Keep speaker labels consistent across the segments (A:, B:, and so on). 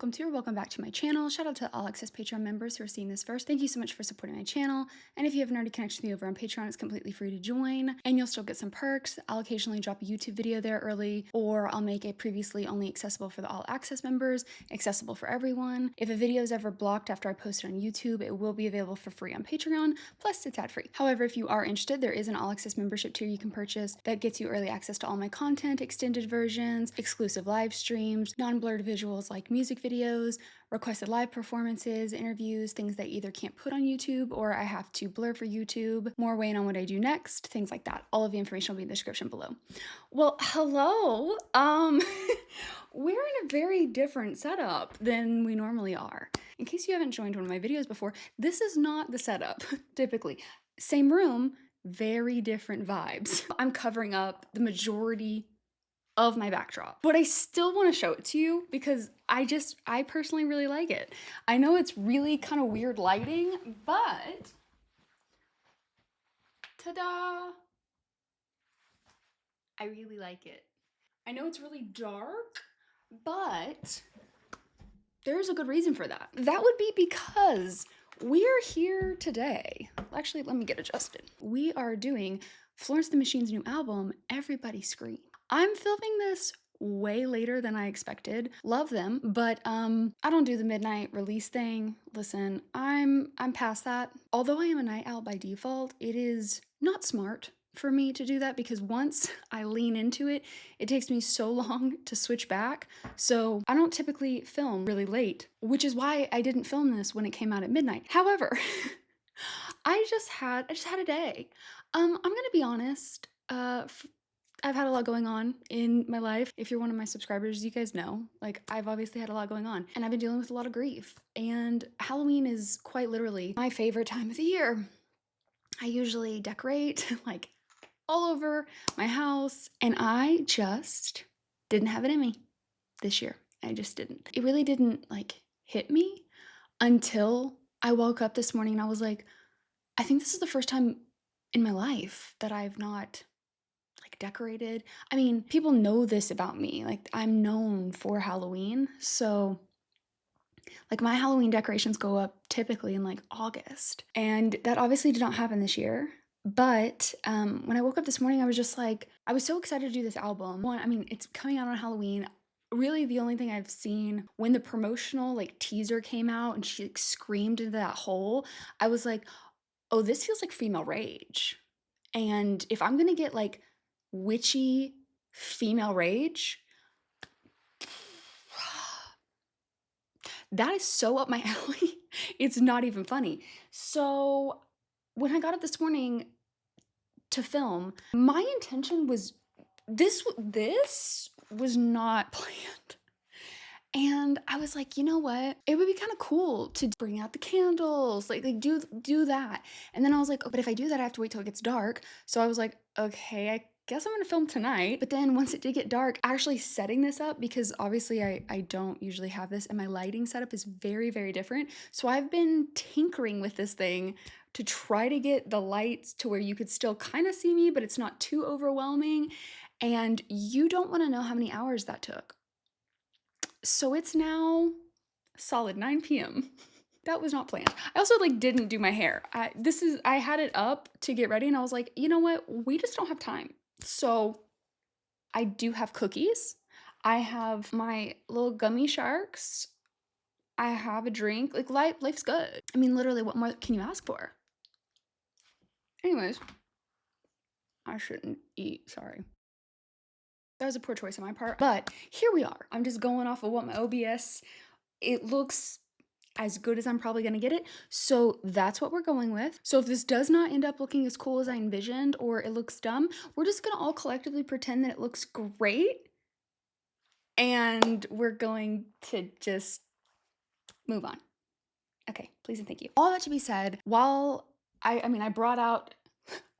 A: welcome to or welcome back to my channel. Shout out to all access Patreon members who are seeing this first. Thank you so much for supporting my channel. And if you haven't already connected with me over on Patreon, it's completely free to join and you'll still get some perks. I'll occasionally drop a YouTube video there early, or I'll make it previously only accessible for the all access members, accessible for everyone. If a video is ever blocked after I post it on YouTube, it will be available for free on Patreon, plus it's ad free. However, if you are interested, there is an all access membership tier you can purchase that gets you early access to all my content, extended versions, exclusive live streams, non-blurred visuals like music videos, requested live performances, interviews, things that either can't put on YouTube or I have to blur for YouTube, more weighing on what I do next, things like that. All of the information will be in the description below. Well, hello. We're in a very different setup than we normally are. In case you haven't joined one of my videos before, this is not the setup, typically. Same room, very different vibes. I'm covering up the majority of my backdrop, but I still want to show it to you because I personally really like it. I know it's really kind of weird lighting, but ta-da! I really like it. I know it's really dark, but there's a good reason for that. That would be because we're here today. Actually, let me get adjusted. We are doing Florence the Machine's new album, Everybody Scream. I'm filming this way later than I expected. Love them, but I don't do the midnight release thing. Listen, I'm past that. Although I am a night owl by default, it is not smart for me to do that because once I lean into it, it takes me so long to switch back. So I don't typically film really late, which is why I didn't film this when it came out at midnight. However, I just had a day. I'm gonna be honest. I've had a lot going on in my life. If you're one of my subscribers, you guys know, like, I've obviously had a lot going on and I've been dealing with a lot of grief. And Halloween is quite literally my favorite time of the year. I usually decorate like all over my house and I just didn't have it in me this year. I just didn't. It really didn't like hit me until I woke up this morning and I was like, I think this is the first time in my life that I've not like decorated. I mean, people know this about me. Like, I'm known for Halloween. So like my Halloween decorations go up typically in like August. And that obviously did not happen this year. But when I woke up this morning, I was just like, I was so excited to do this album. One, I mean, it's coming out on Halloween. Really, the only thing I've seen when the promotional like teaser came out and she like screamed into that hole, I was like, oh, this feels like female rage. And if I'm gonna get like witchy female rage, that is so up my alley. It's not even funny. So when I got up this morning to film, my intention was this was not planned. And I was like, you know what? It would be kind of cool to bring out the candles, like do that. And then I was like, oh, but if I do that, I have to wait till it gets dark. So I was like, okay, I guess I'm gonna film tonight. But then once it did get dark, actually setting this up, because obviously I don't usually have this and my lighting setup is very, very different. So I've been tinkering with this thing to try to get the lights to where you could still kind of see me, but it's not too overwhelming. And you don't wanna know how many hours that took. So it's now solid 9 p.m. That was not planned. I also like didn't do my hair. I had it up to get ready and I was like, you know what? We just don't have time. So I do have cookies. I have my little gummy sharks. I have a drink. Like life's good. I mean, literally, what more can you ask for? Anyways, I shouldn't eat, sorry. That was a poor choice on my part, but here we are. I'm just going off of what my OBS, it looks as good as I'm probably gonna get it. So that's what we're going with. So if this does not end up looking as cool as I envisioned or it looks dumb, we're just gonna all collectively pretend that it looks great and we're going to just move on. Okay, please and thank you. All that to be said, while I mean, I brought out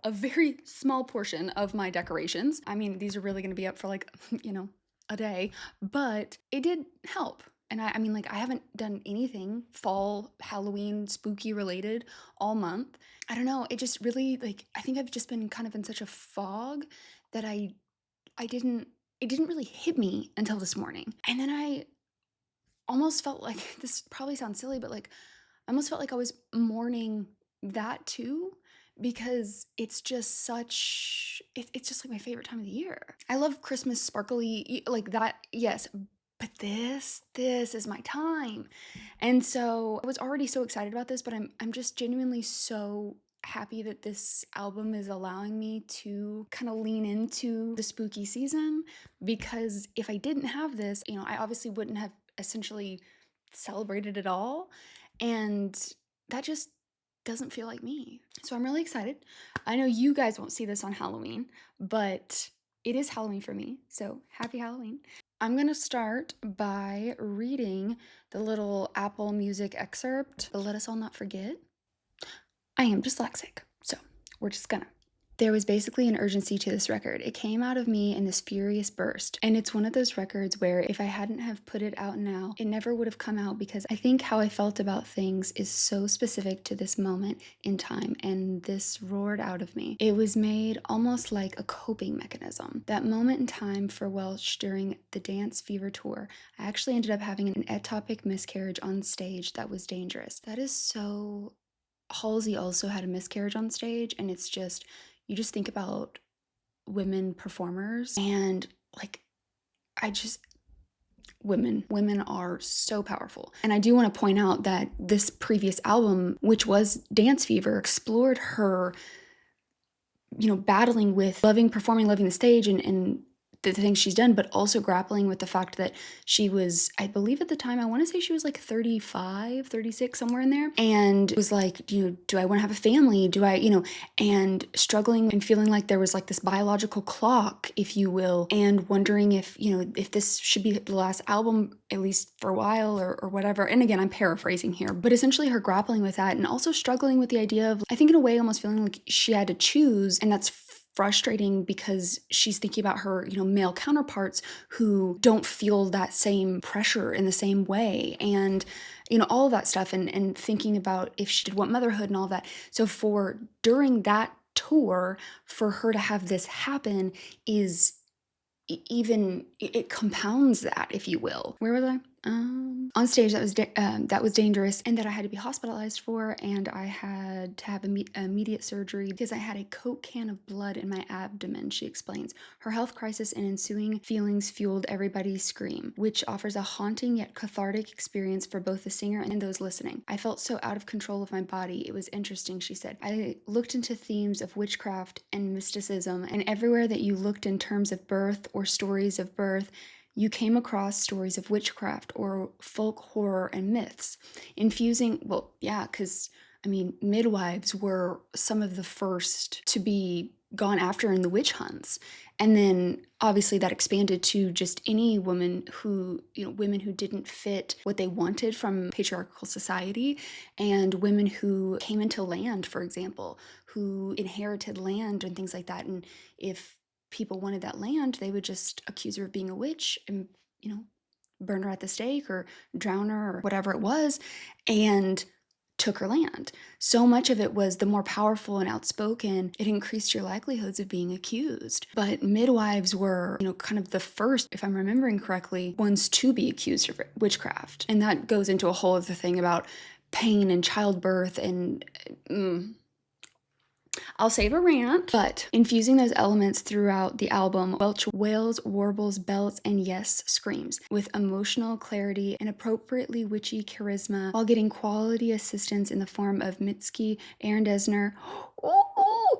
A: a very small portion of my decorations. I mean, these are really gonna be up for like, you know, a day, but it did help. And I mean, like, I haven't done anything fall, Halloween, spooky related all month. I don't know, it just really, like, I think I've just been kind of in such a fog that it didn't really hit me until this morning. And then I almost felt like, this probably sounds silly, but like I almost felt like I was mourning that too, because it's just such, it's just like my favorite time of the year. I love Christmas sparkly like that, yes, but this is my time. And so I was already so excited about this, but I'm just genuinely so happy that this album is allowing me to kind of lean into the spooky season, because if I didn't have this, you know, I obviously wouldn't have essentially celebrated at all, and that just doesn't feel like me. So I'm really excited. I know you guys won't see this on Halloween, but it is Halloween for me, so happy Halloween. I'm gonna start by reading the little Apple Music excerpt, but let us all not forget, I am dyslexic, so we're just gonna. There was basically an urgency to this record. It came out of me in this furious burst, and it's one of those records where if I hadn't have put it out now, it never would have come out, because I think how I felt about things is so specific to this moment in time, and this roared out of me. It was made almost like a coping mechanism. That moment in time for Welch during the Dance Fever tour, I actually ended up having an ectopic miscarriage on stage that was dangerous. That is so... Halsey also had a miscarriage on stage, and it's just, you just think about women performers, and like, I just, women are so powerful. And I do want to point out that this previous album, which was Dance Fever, explored her, you know, battling with performing, loving the stage, and the things she's done, but also grappling with the fact that she was, I believe at the time, I want to say she was like 35, 36, somewhere in there, and was like, you know, do I want to have a family? Do I, you know, and struggling and feeling like there was like this biological clock, if you will, and wondering if, you know, if this should be the last album, at least for a while, or whatever. And again, I'm paraphrasing here, but essentially her grappling with that, and also struggling with the idea of, I think in a way, almost feeling like she had to choose, and that's frustrating because she's thinking about her, you know, male counterparts who don't feel that same pressure in the same way, and, you know, all of that stuff, and thinking about if she did want motherhood and all that. So for during that tour, for her to have this happen is even, it compounds that, if you will. Where was I? On stage, that was dangerous, and that I had to be hospitalized for, and I had to have immediate surgery because I had a Coke can of blood in my abdomen, she explains. Her health crisis and ensuing feelings fueled everybody's scream, which offers a haunting yet cathartic experience for both the singer and those listening. I felt so out of control of my body. It was interesting, she said. I looked into themes of witchcraft and mysticism, and everywhere that you looked in terms of birth or stories of birth, you came across stories of witchcraft or folk horror and myths. Infusing, well, yeah, because, I mean, midwives were some of the first to be gone after in the witch hunts. And then obviously that expanded to just any woman who, you know, women who didn't fit what they wanted from patriarchal society, and women who came into land, for example, who inherited land and things like that. And if people wanted that land, they would just accuse her of being a witch and, you know, burn her at the stake or drown her or whatever it was, and took her land. So much of it was the more powerful and outspoken, it increased your likelihoods of being accused. But midwives were, you know, kind of the first, if I'm remembering correctly, ones to be accused of witchcraft. And that goes into a whole other thing about pain and childbirth and I'll save a rant, but infusing those elements throughout the album, Welch wails, warbles, belts, and yes, screams with emotional clarity and appropriately witchy charisma, while getting quality assistance in the form of Mitski, Aaron Desner,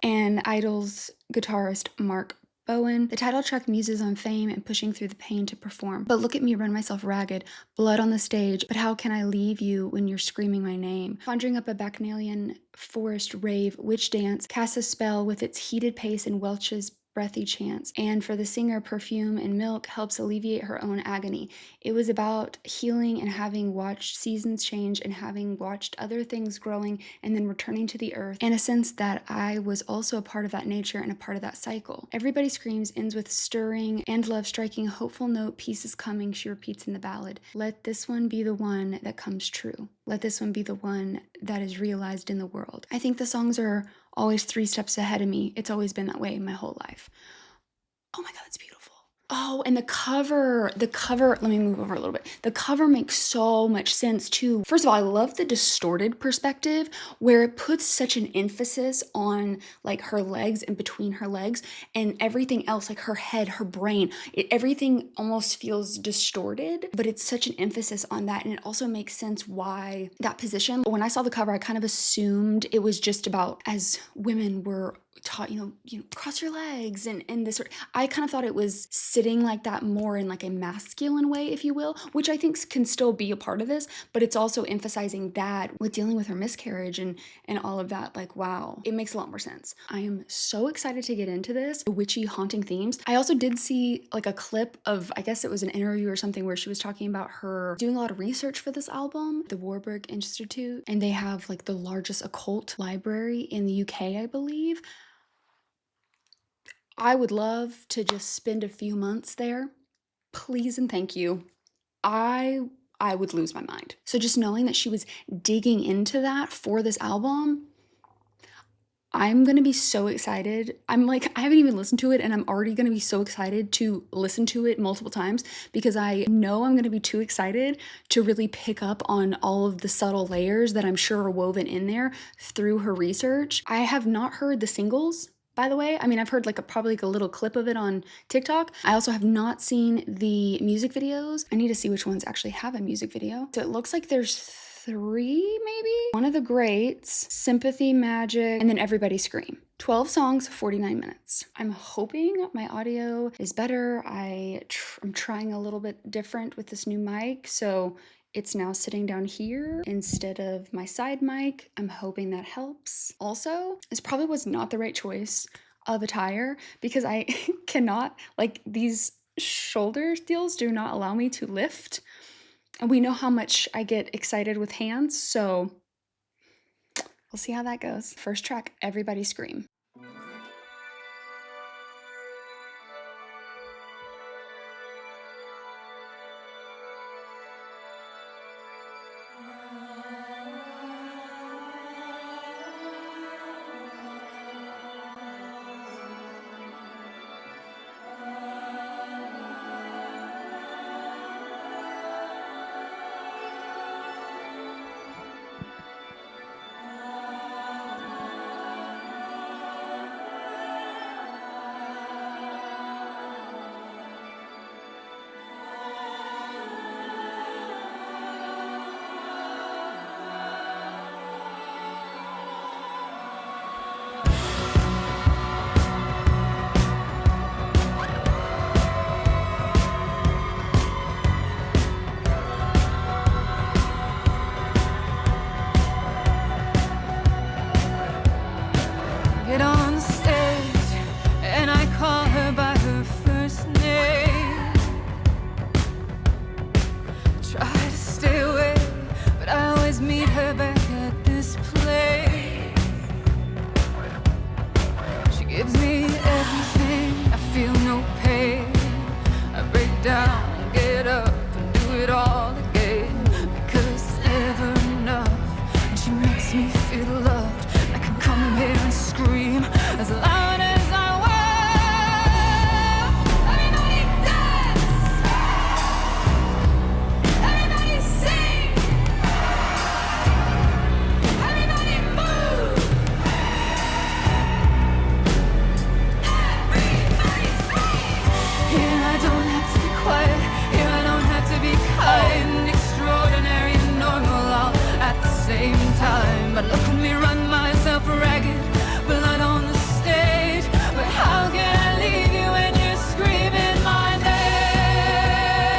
A: and Idol's guitarist Mark Bowen. The title track muses on fame and pushing through the pain to perform. But look at me run myself ragged, blood on the stage, but how can I leave you when you're screaming my name? Conjuring up a bacchanalian forest rave, witch dance, casts a spell with its heated pace and Welch's breathy chants, and for the singer, perfume and milk helps alleviate her own agony. It was about healing and having watched seasons change and having watched other things growing and then returning to the earth, and a sense that I was also a part of that nature and a part of that cycle. Everybody Screams ends with stirring and love striking a hopeful note, peace is coming, she repeats in the ballad. Let this one be the one that comes true. Let this one be the one that is realized in the world. I think the songs are always 3 steps ahead of me. It's always been that way my whole life. Oh my God, that's beautiful. Oh, and the cover, let me move over a little bit. The cover makes so much sense too. First of all, I love the distorted perspective where it puts such an emphasis on like her legs and between her legs, and everything else, like her head, her brain, everything almost feels distorted, but it's such an emphasis on that. And it also makes sense why that position. When I saw the cover, I kind of assumed it was just about as women were taught, cross your legs and this sort. I kind of thought it was sitting like that more in like a masculine way, if you will, which I think can still be a part of this, but it's also emphasizing that with dealing with her miscarriage and all of that. Like, wow, it makes a lot more sense. I am so excited to get into this witchy haunting themes. I also did see like a clip of, I guess it was an interview or something, where she was talking about her doing a lot of research for this album, the Warburg Institute, and they have like the largest occult library in the UK, I believe. I would love to just spend a few months there. Please and thank you. I I would lose my mind. So just knowing that she was digging into that for this album, I'm gonna be so excited. I'm like, I haven't even listened to it, and I'm already gonna be so excited to listen to it multiple times because I know I'm gonna be too excited to really pick up on all of the subtle layers that I'm sure are woven in there through her research. I have not heard the singles, by the way. I mean, I've heard like probably like a little clip of it on TikTok. I also have not seen the music videos. I need to see which ones actually have a music video. So it looks like there's 3 maybe? One of the Greats, Sympathy, Magic, and then Everybody Scream. 12 songs, 49 minutes. I'm hoping my audio is better. I'm trying a little bit different with this new mic, so it's now sitting down here instead of my side mic. I'm hoping that helps. Also, this probably was not the right choice of attire because I cannot, like, these shoulder deals do not allow me to lift. And we know how much I get excited with hands, so we'll see how that goes. First track, Everybody Scream.
B: Get on the stage and I call her by her first name. Try to stay away, but I always meet her back at this place. She gives me everything, I feel no pain. I break down, get up and do it all again, because it's never enough. And she makes me feel loved. I can come here and scream as loud as I will. Everybody dance! Everybody sing! Everybody move! Everybody scream! Here I don't have to be quiet. Here I don't have to be kind, extraordinary and normal all at the same time. But look at me run myself ragged, blood on the stage. But how can I leave you when you're screaming my name?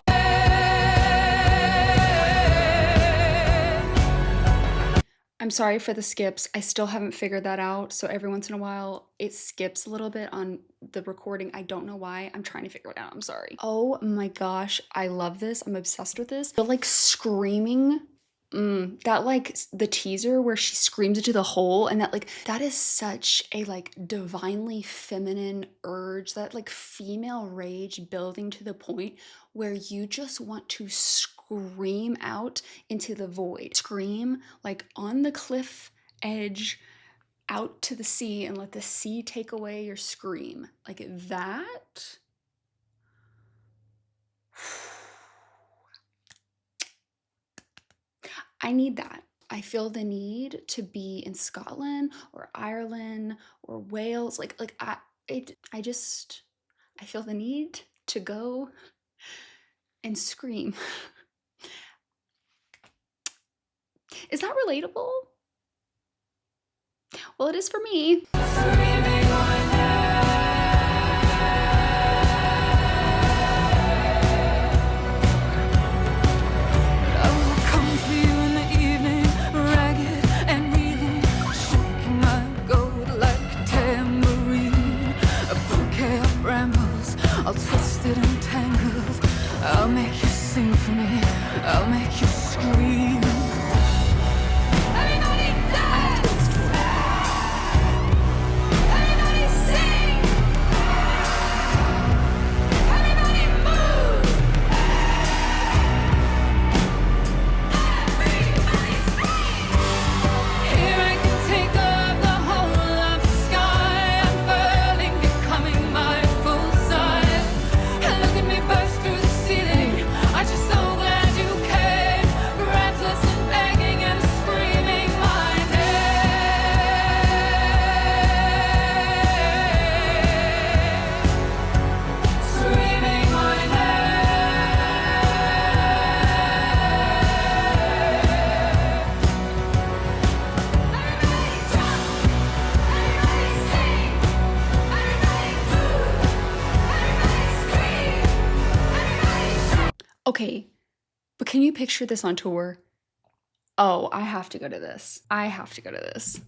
A: I'm sorry for the skips. I still haven't figured that out. So every once in a while, it skips a little bit on the recording. I don't know why. I'm trying to figure it out. I'm sorry. Oh my gosh. I love this. I'm obsessed with this. The like screaming. That like the teaser where she screams into the hole, and that like that is such a like divinely feminine urge, that like female rage building to the point where you just want to scream out into the void. Scream like on the cliff edge out to the sea and let the sea take away your scream. Like that I need that. I feel the need to be in Scotland or Ireland or Wales. I feel the need to go and scream. Is that relatable? Well, it is for me.
B: I'll twist it and tangle. I'll make you sing for me. I'll make you scream. Everybody dance! Everybody sing! Everybody move! Everybody scream! Here I can take up the whole of the sky. I'm furling, becoming my full size. And look at me burst through the ceiling. Aren't you so glad you came? Breathless and begging and screaming my name. Screaming my
A: Okay, but can you picture this on tour? Oh, I have to go to this. I have to go to this.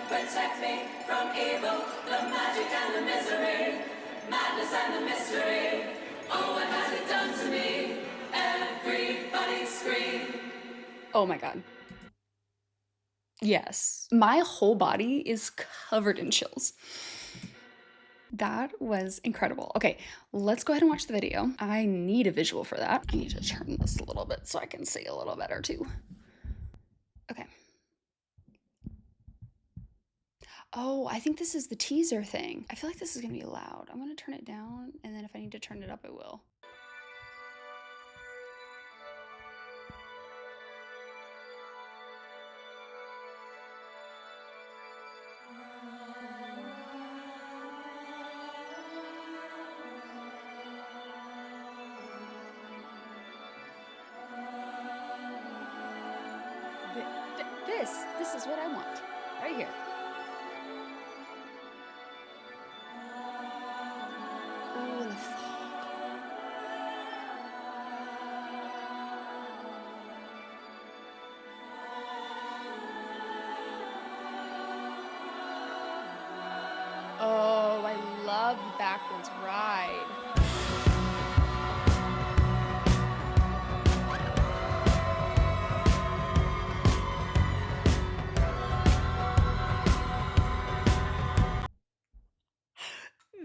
B: Protect me from evil, the magic and the misery, madness and the mystery. Oh, what has it done to me? Everybody scream.
A: Oh my God. Yes. My whole body is covered in chills. That was incredible. Okay, let's go ahead and watch the video. I need a visual for that. I need to turn this a little bit so I can see a little better too. Okay. Oh, I think this is the teaser thing. I feel like this is gonna be loud. I'm gonna turn it down, and then if I need to turn it up, I will. This is what I want, right here. Oh, the fog. Oh, I love the backwards ride.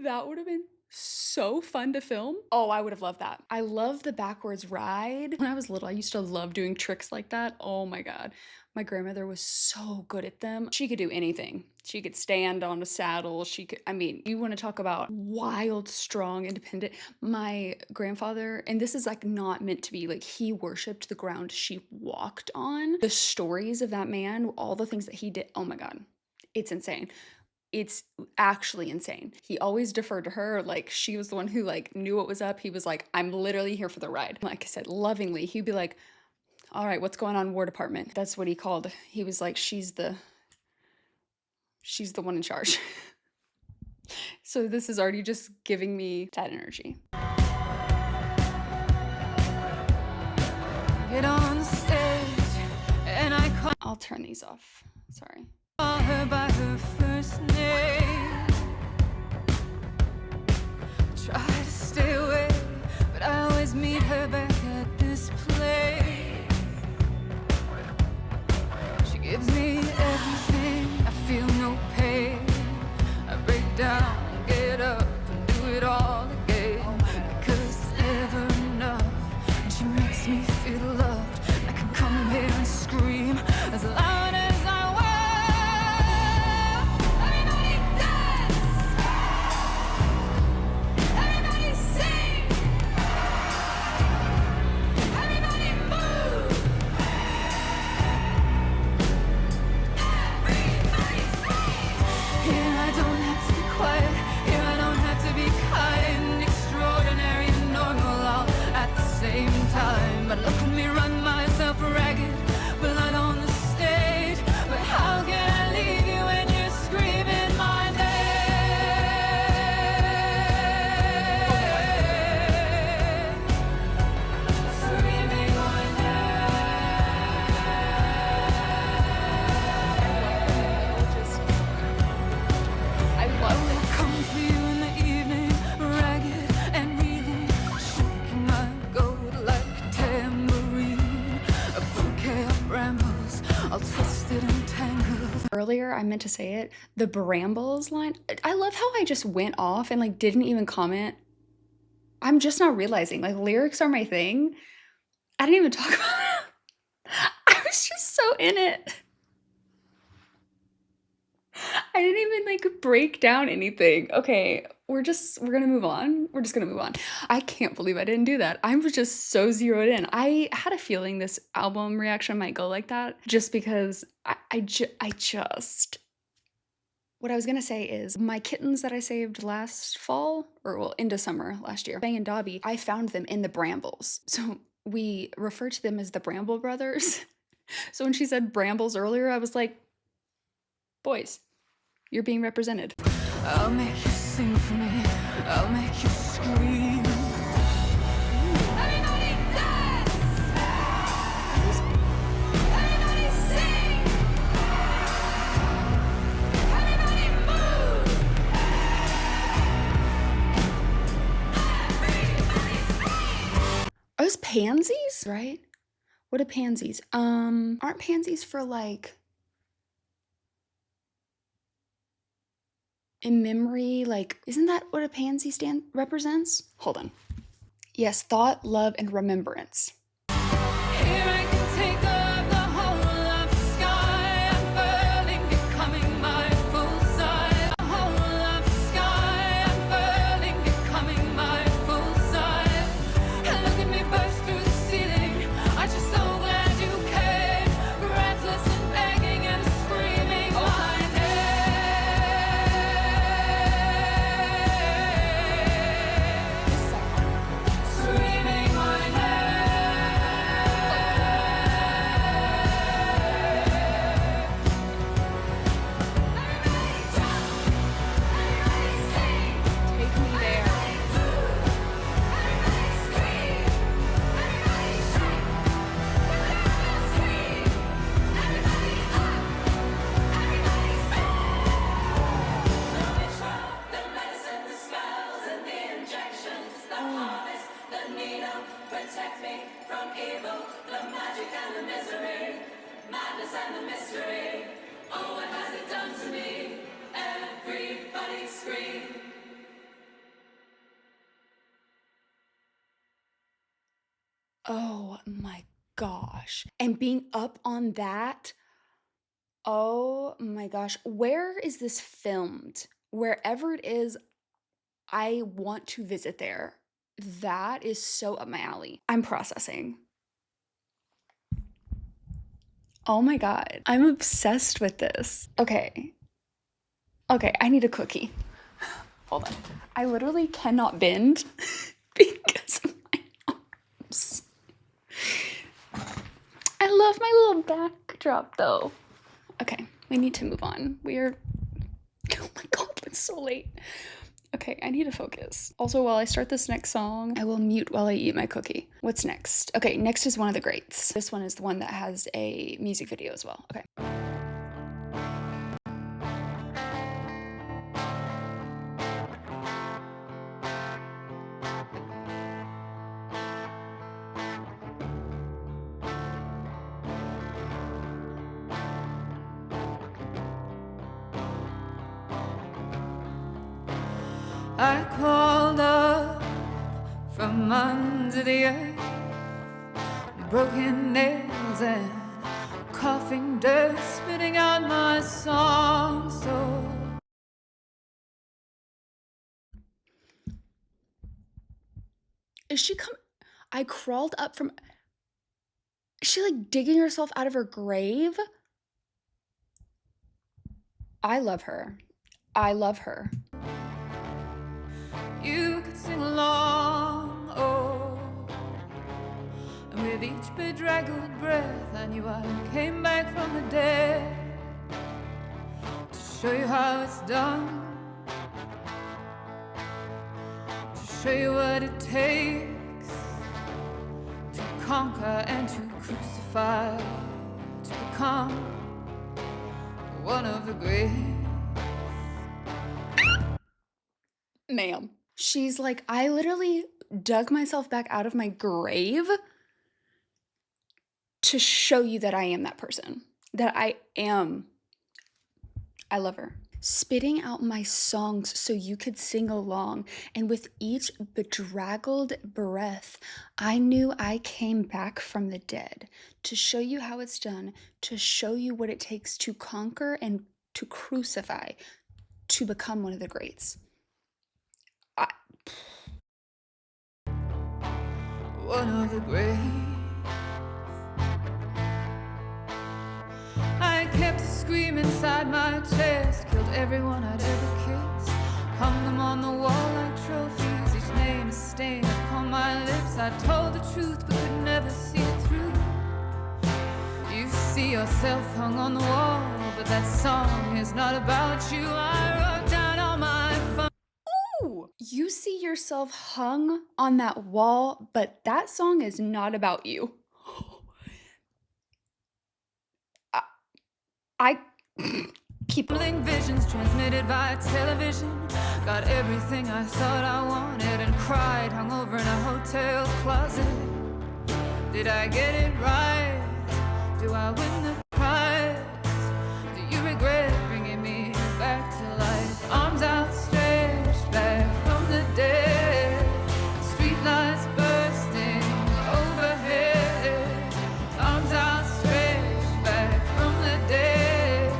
A: That would have been so fun to film. Oh, I would have loved that. I love the backwards ride. When I was little, I used to love doing tricks like that. Oh my God. My grandmother was so good at them. She could do anything. She could stand on a saddle. I mean, you want to talk about wild, strong, independent. My grandfather, and this is like not meant to be, like he worshiped the ground she walked on. The stories of that man, all the things that he did. Oh my God. It's insane. It's actually insane. He always deferred to her. Like she was the one who like knew what was up. He was like, I'm literally here for the ride. Like I said, lovingly, he'd be like, all right, what's going on, War Department? That's what he called. He was like, she's the one in charge. So this is already just giving me that energy.
B: Get on stage and
A: I'll turn these off. Sorry.
B: call her by her first name. Try to stay away, but I always meet her back at this place. She gives me everything, I feel no pain. I break down, get up, and do it all again. Because it's never enough, and she makes me feel love. time. But look at me run myself ragged, blood on the stage. But how can I leave you when you're screaming my name? Screaming my
A: I love it.
B: come for you in the evening, ragged and reeling, shaking my gold like tambourine. A bouquet of brambles, all twisted and tangled.
A: Earlier, I meant to say it, the brambles line. I love how I just went off and like didn't even comment. I'm just now realizing like lyrics are my thing. I didn't even talk about it. I was just so in it. I didn't even like break down anything. Okay, we're gonna move on. We're just gonna move on. I can't believe I didn't do that. I was just so zeroed in. I had a feeling this album reaction might go like that just because I just. What I was gonna say is my kittens that I saved last fall, or well, into summer last year, Bang and Dobby, I found them in the brambles. So we refer to them as the Bramble Brothers. So when she said brambles earlier, I was like, boys, you're being represented.
B: I'll make you sing for me, I'll make you scream. Everybody dance! Everybody sing! Everybody move! Everybody scream!
A: Are those pansies, right? What are pansies? Aren't pansies for like in memory? Like, isn't that what a pansy represents? Hold on. Yes, thought, love, and remembrance.
B: Here I can take up the whole of sky, unfurling, becoming my full size. The whole of sky, unfurling, becoming my full size. And look at me burst through the ceiling. I'm just so glad you came, breathless and begging and screaming my name. Screaming my name. Everybody jump, everybody sing,
A: Take me there.
B: everybody scream, everybody shake, everybody scream, everybody up, everybody the ritual, the medicine, the smells and the injections, the harvest, the needle, protect me from evil, the magic and the misery, madness and the mystery. Oh, what has it done to me? Everybody scream.
A: Oh my gosh. And being up on that, oh my gosh. Where is this filmed? Wherever it is, I want to visit there. That is so up my alley. I'm processing. Oh my God. I'm obsessed with this. Okay. Okay, I need a cookie. Hold on. I literally cannot bend because of my arms. I love my little backdrop though. Okay, we need to move on. Oh my God, it's so late. Okay, I need to focus. Also, while I start this next song, I will mute while I eat my cookie. What's next? Okay, next is one of the greats. This one is the one that has a music video as well. Okay.
B: I crawled up from under the earth, broken nails and coughing dirt, spitting out my song. So
A: Is she I crawled up from. Is she like digging herself out of her grave? I love her. I love her.
B: you could sing along. Oh, with each bedraggled breath. I knew I came back from the dead to show you how it's done, to show you what it takes to conquer and to crucify, to become one of the great.
A: Ma'am. She's like, I literally dug myself back out of my grave to show you that I am that person. That I am. I love her. Spitting out my songs so you could sing along, and with each bedraggled breath, I knew I came back from the dead to show you how it's done, to show you what it takes to conquer and to crucify, to become one of the greats.
B: One of the greats. I kept a scream inside my chest, killed everyone I'd ever kissed, hung them on the wall like trophies, each name is stained upon my lips. I told the truth but could never see it through. You see yourself hung on the wall, but that song is not about you. I wrote down all my fun.
A: Ooh, you see yourself hung on that wall, but that song is not about you. I keep
B: Visions transmitted by television. Got everything I thought I wanted and cried, hung over in a hotel closet. Did I get it right? Do I win the prize? Do you regret bringing me back to life? Arms outstretched back from the dead, streetlights bursting overhead. Arms outstretched back from the dead,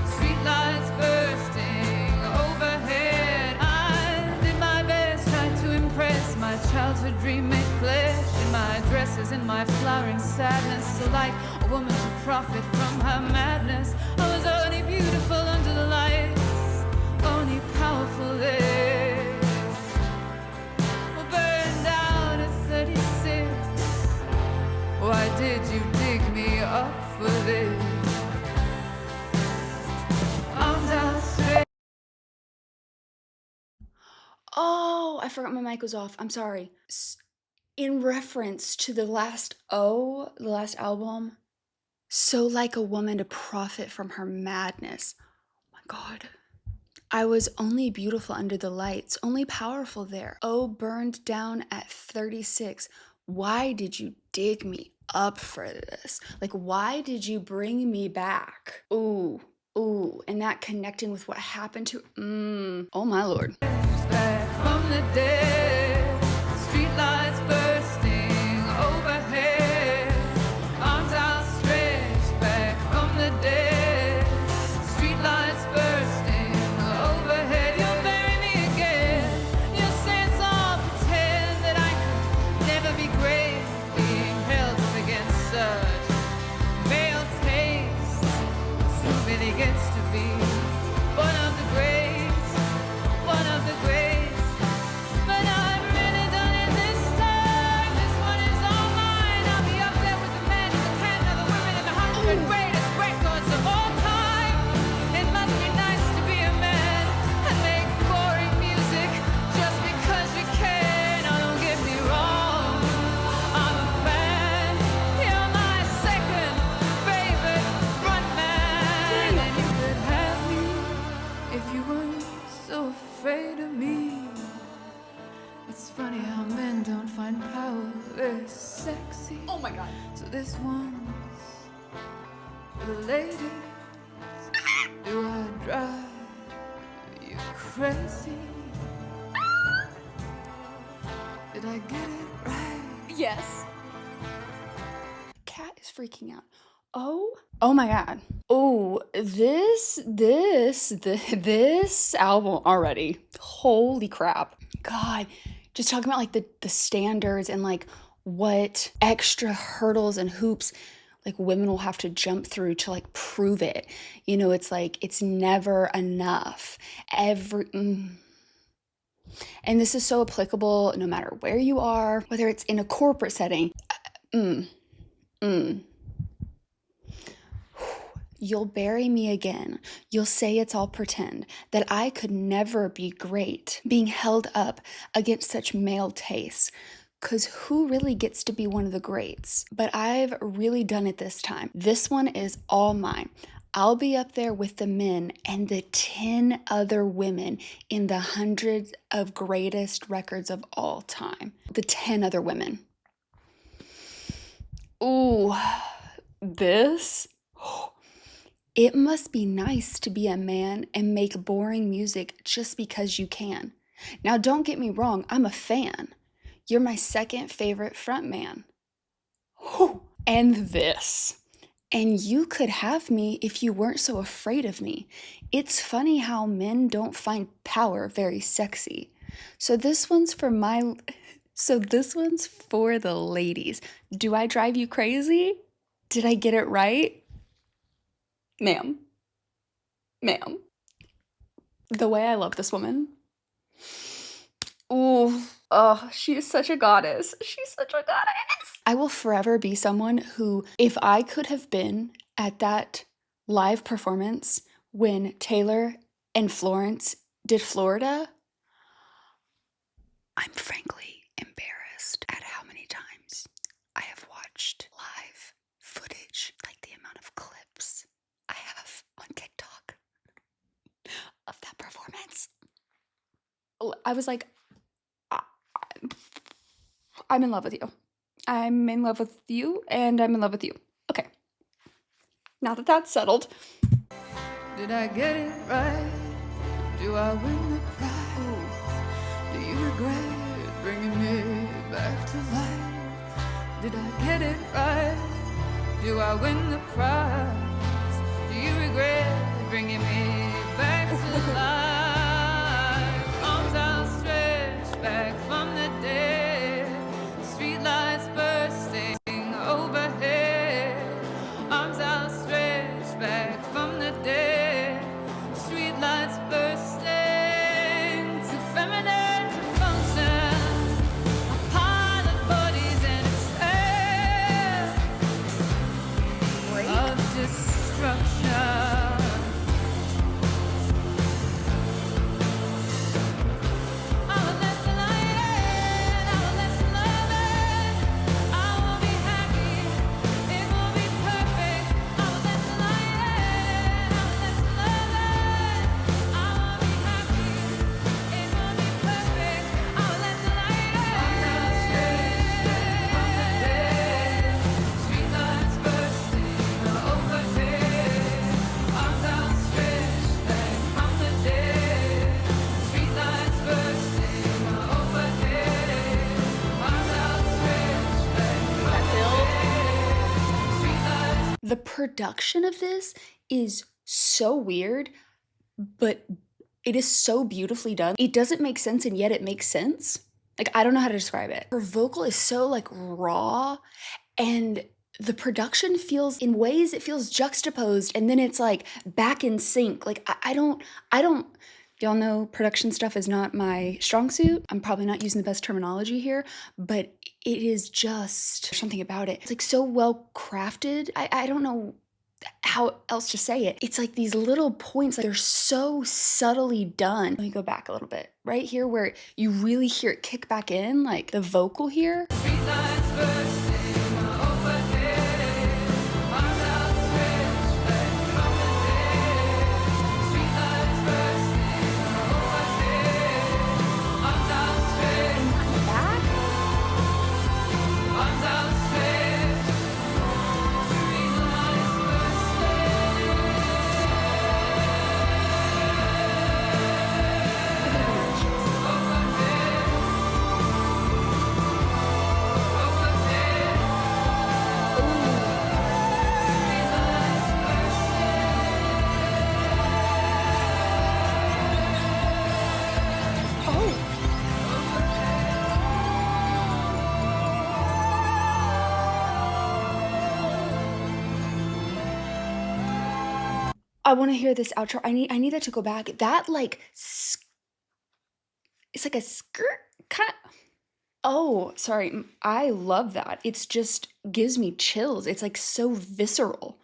B: streetlights bursting overhead. I did my best, tried to impress my childhood dream made flesh. In my dresses, in my flowering sadness, like a woman to profit from her madness. I was only beautiful under the lights, only powerful there. Burned out at 36. Why did you dig me up for this? Arms outstretched.
A: Oh, I forgot my mic was off. I'm sorry. In reference to the last album, so like a woman to profit from her madness. Oh my God. I was only beautiful under the lights, only powerful there. Oh, burned down at 36. Why did you dig me up for this? Like, why did you bring me back? Ooh, and that connecting with what happened to, oh my Lord.
B: Back from the dead, streetlights bursting overhead. Arms outstretched back from the dead, streetlights bursting overhead. You'll bury me again. You'll say it's all pretend, that I could never be great, being held up against such male taste. Who really gets to be one of the greats, one of the greats. But I've really done it this time. This one is all mine. I'll be up there with the men and the 10 of the women and the 100 greatest records of all time. It must be nice to be a man and make boring music just because you can. Oh, don't get me wrong, I'm a fan. You're my second favorite frontman, and you could have me if you weren't so afraid of me. It's funny how men don't find power very sexy.
A: Oh my God.
B: So this one's for the ladies. Do I drive you crazy? Did I get it right?
A: Yes. Cat is freaking out. Oh my God. Oh, this album already. Holy crap. God, just talking about like the standards and like what extra hurdles and hoops like women will have to jump through to like prove it. You know, it's like it's never enough. And this is so applicable no matter where you are, whether it's in a corporate setting. Mm. You'll bury me again. You'll say it's all pretend, that I could never be great, being held up against such male tastes. 'Cause who really gets to be one of the greats? But I've really done it this time. This one is all mine. I'll be up there with the men and the 10 other women in the hundreds of greatest records of all time. The 10 other women. Ooh, this? It must be nice to be a man and make boring music just because you can. Now, don't get me wrong, I'm a fan. You're my second favorite frontman. And this. And you could have me if you weren't so afraid of me. It's funny how men don't find power very sexy. So this one's for the ladies. Do I drive you crazy? Did I get it right? Ma'am. Ma'am. The way I love this woman. Ooh. Oh, she is such a goddess. She's such a goddess. I will forever be someone who, if I could have been at that live performance when Taylor and Florence did Florida, I'm frankly embarrassed at how many times I have watched live footage, like the amount of clips I have on TikTok of that performance. I was like, I'm in love with you. I'm in love with you, and I'm in love with you. Okay. Now that that's settled.
B: Did I get it right? Do I win the prize? Do you regret bringing me back to life? Did I get it right? Do I win the prize? Do you regret bringing me back to life? Arms outstretched back from the dead, streetlights bursting overhead. Arms outstretched back from the dead, streetlights bursting, too feminine to function. A pile of bodies and a trail of destruction.
A: The production of this is so weird, but it is so beautifully done. It doesn't make sense, and yet it makes sense. Like, I don't know how to describe it. Her vocal is so like raw, and the production feels, in ways, it feels juxtaposed, and then it's like back in sync. Like, I don't, y'all know production stuff is not my strong suit. I'm probably not using the best terminology here, but it is just something about it. It's like so well crafted. I don't know how else to say it. It's like these little points, like they're so subtly done. Let me go back a little bit. Right here where you really hear it kick back in, like the vocal here.
B: Streetlights bursting overhead, arms outstretched back from the dead. Streetlights bursting overhead, arms outstretched
A: Back.
B: arms outstretched. Streetlights
A: I want to hear this outro. I need that to go back. That like it's like a skirt kind of. Oh, sorry. I love that. It's just gives me chills. It's like so visceral.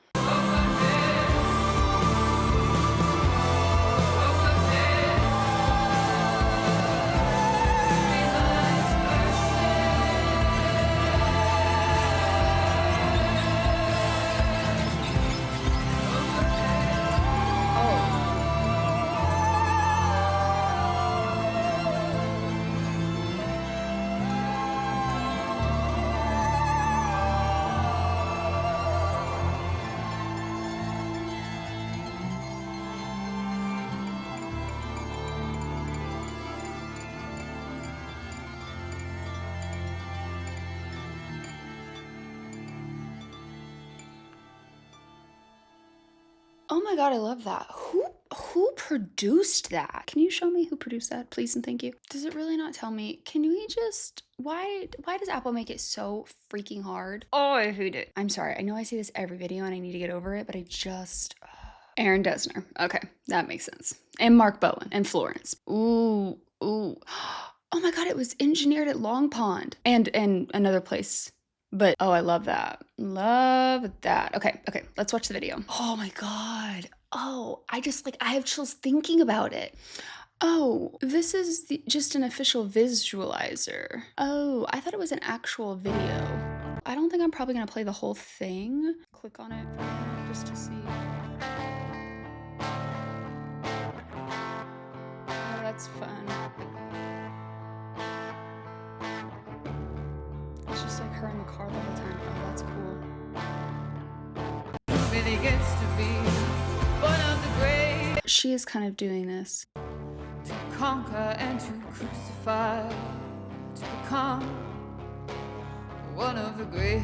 A: Oh my god, I love that. Who produced that? Can you show me who produced that, please and thank you? Does it really not tell me? Can we just why does Apple make it so freaking hard? Oh, I hate it. I'm sorry. I know I say this every video and I need to get over it, but I just Aaron Dessner. Okay, that makes sense. And Mark Bowen and Florence. Ooh. Oh my god, it was engineered at Long Pond and another place. But oh, I love that. Love that. Okay, let's watch the video. Oh my god. Oh, I have chills thinking about it. Oh, this is just an official visualizer. Oh, I thought it was an actual video. I don't think I'm probably gonna play the whole thing. Click on it for a minute just to see. Oh, that's fun. It's just like her in the car the whole time. Oh, that's cool.
B: Really gets to be one of the great.
A: She is kind of doing this.
B: To conquer and to crucify, to become one of the great.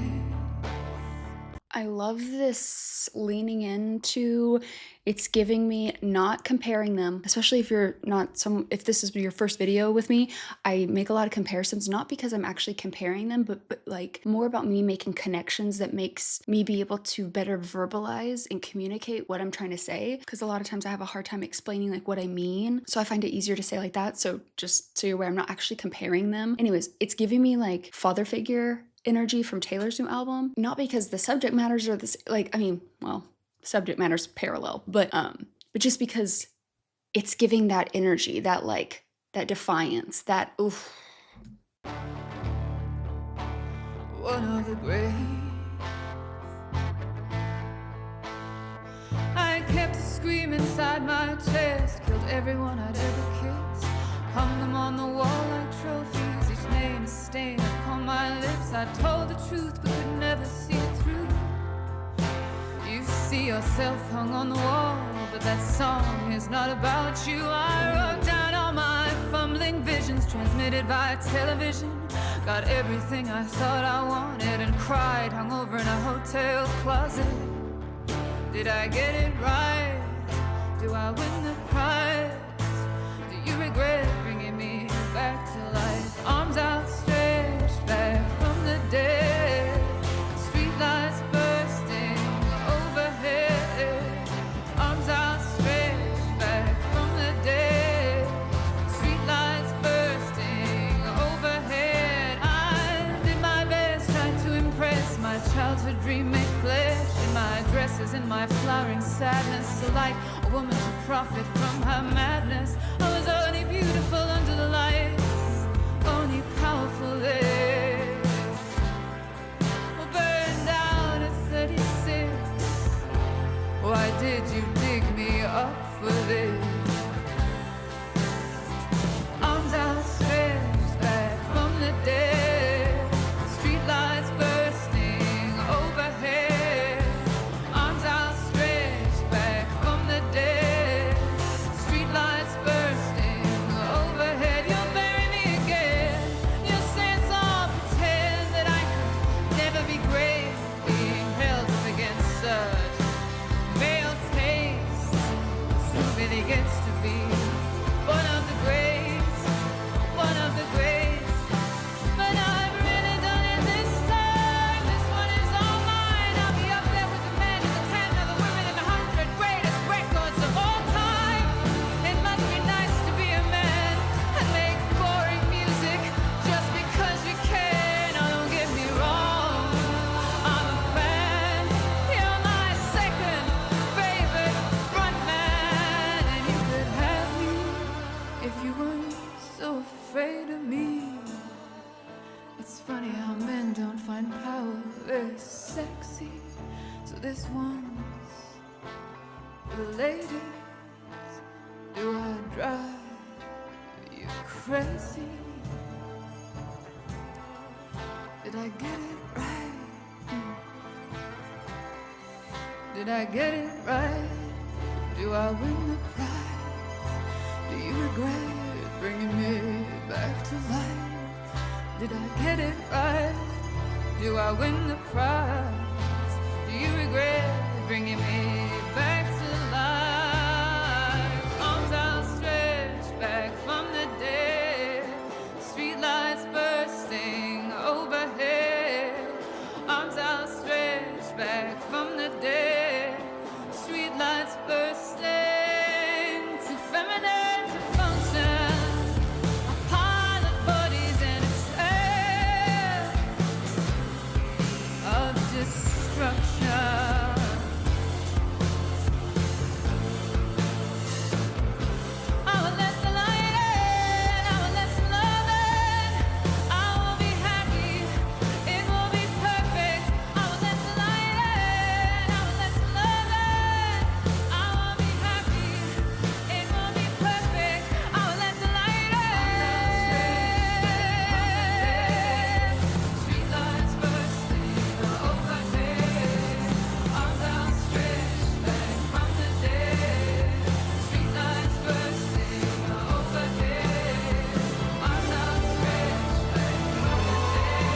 A: I love this leaning into, it's giving me not comparing them, especially if you're not if this is your first video with me, I make a lot of comparisons, not because I'm actually comparing them, but like more about me making connections that makes me be able to better verbalize and communicate what I'm trying to say. Because a lot of times I have a hard time explaining like what I mean. So I find it easier to say like that. So just so you're aware, I'm not actually comparing them. Anyways, it's giving me like father figure energy from Taylor's new album, not because the subject matters are this, like, I mean, well, subject matters parallel, but just because it's giving that energy, that like, that defiance, that oof.
B: One of the great. I kept a scream inside my chest, killed everyone I'd ever kissed, hung them on the wall like trophies, each name is stained upon my lips. I told the truth but could never see it through. You see yourself hung on the wall, but that song is not about you. I wrote down all my fumbling visions transmitted by television, got everything I thought I wanted and cried hungover in a hotel closet. Did I get it right? Do I win the prize? Do you regret bringing me back to life? Arms outstretched back from the dead, streetlights bursting overhead. Arms outstretched back from the dead, streetlights bursting overhead. I did my best, tried to impress my childhood dream made flesh. In my dresses, in my flowering sadness, alike a woman to profit from her madness. I was only beautiful under the lights, only powerful there. Burned out at 36. Why did you dig me up for this? Arms outstretched back from the dead, streetlights bursting overhead. Arms outstretched back from the dead, streetlights bursting overhead. You'll bury me again. You'll say it's all pretend, that I could never be great, being held up against such male taste. Who really gets to be one of the greats, one of the greats? But I've really done it this time. This one is all mine. I'll be up there with the men and the 10 of the women and the 100 greatest records of all time. It must be nice to be a man and make boring music just because you crazy. Did I get it right? Did I get it right? Do I win the prize? Do you regret bringing me back to life? Did I get it right? Do I win the prize? Do you regret bringing me back to life? Arms outstretched back from the dead, streetlights bursting overhead. Arms outstretched back from the dead, streetlights bursting, too feminine to function. A pile of bodies and a trail of destruction. I will let the light in, I will let some love in. I will be happy, it will be perfect. I will let the light in, I will let some love in. I will be happy, it will be perfect. I will let the light in. Streetlights bursting overhead, arms outstretched back from the dead. Streetlights bursting overhead, arms outstretched back from the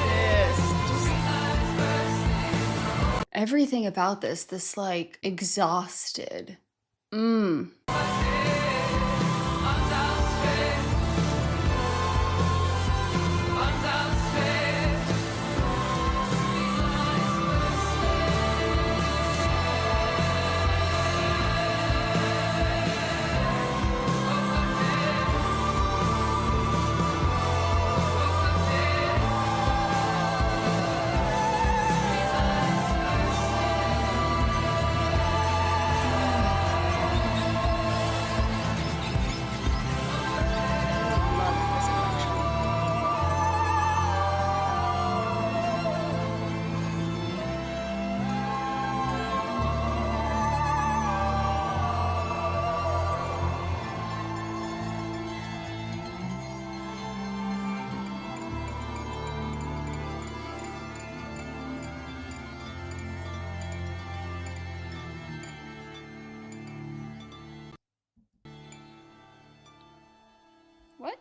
B: dead. Streetlights bursting.
A: Everything about this like exhausted.
B: Arms outstretched, arms outstretched.
A: Love this collection. What?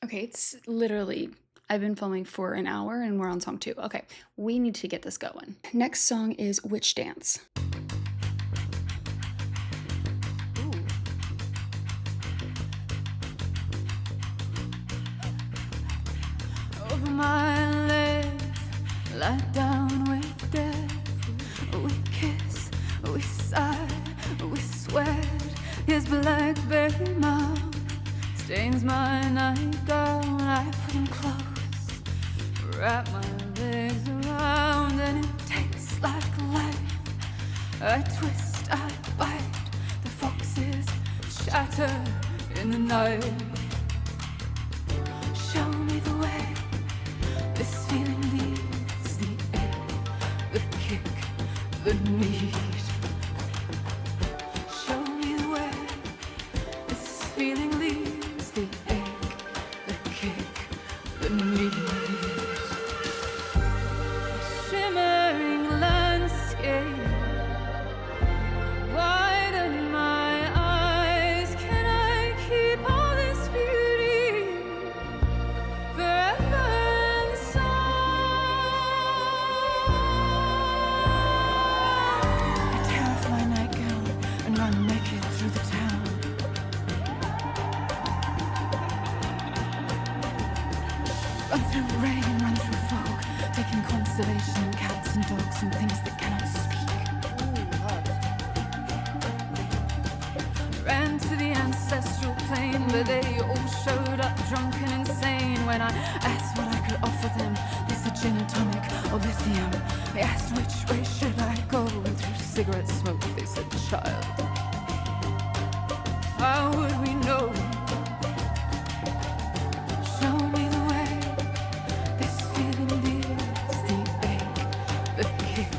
A: Okay, it's literally, I've been filming for an hour and we're on song 2. Okay, we need to get this going. Next song is Witch Dance. Ooh.
B: Over my legs, lie down with death. We kiss, we sigh, we sweat. His blackberry mouth stains my nightgown. I put him close, wrap my legs around, and it tastes like life. I twist, I bite, the foxes shatter in the night. Show me the way, this feeling leaves the ache, the kick, the need. Show me the way, this feeling leaves the ache, the kick, the need. Shimmering landscape, widen my eyes. Can I keep all this beauty forever inside? I tear off my nightgown and run naked through the town. Run through rain, run through fog, taking consolation in cats and dogs and things that cannot speak. Ran to the ancestral plane, but they all showed up drunk and insane. When I asked what I could offer them, they said gin and tonic or lithium. They asked which way should I go, and through cigarette smoke they said, child, how would we know? Show me the way, this feeling leaves the ache, the kick,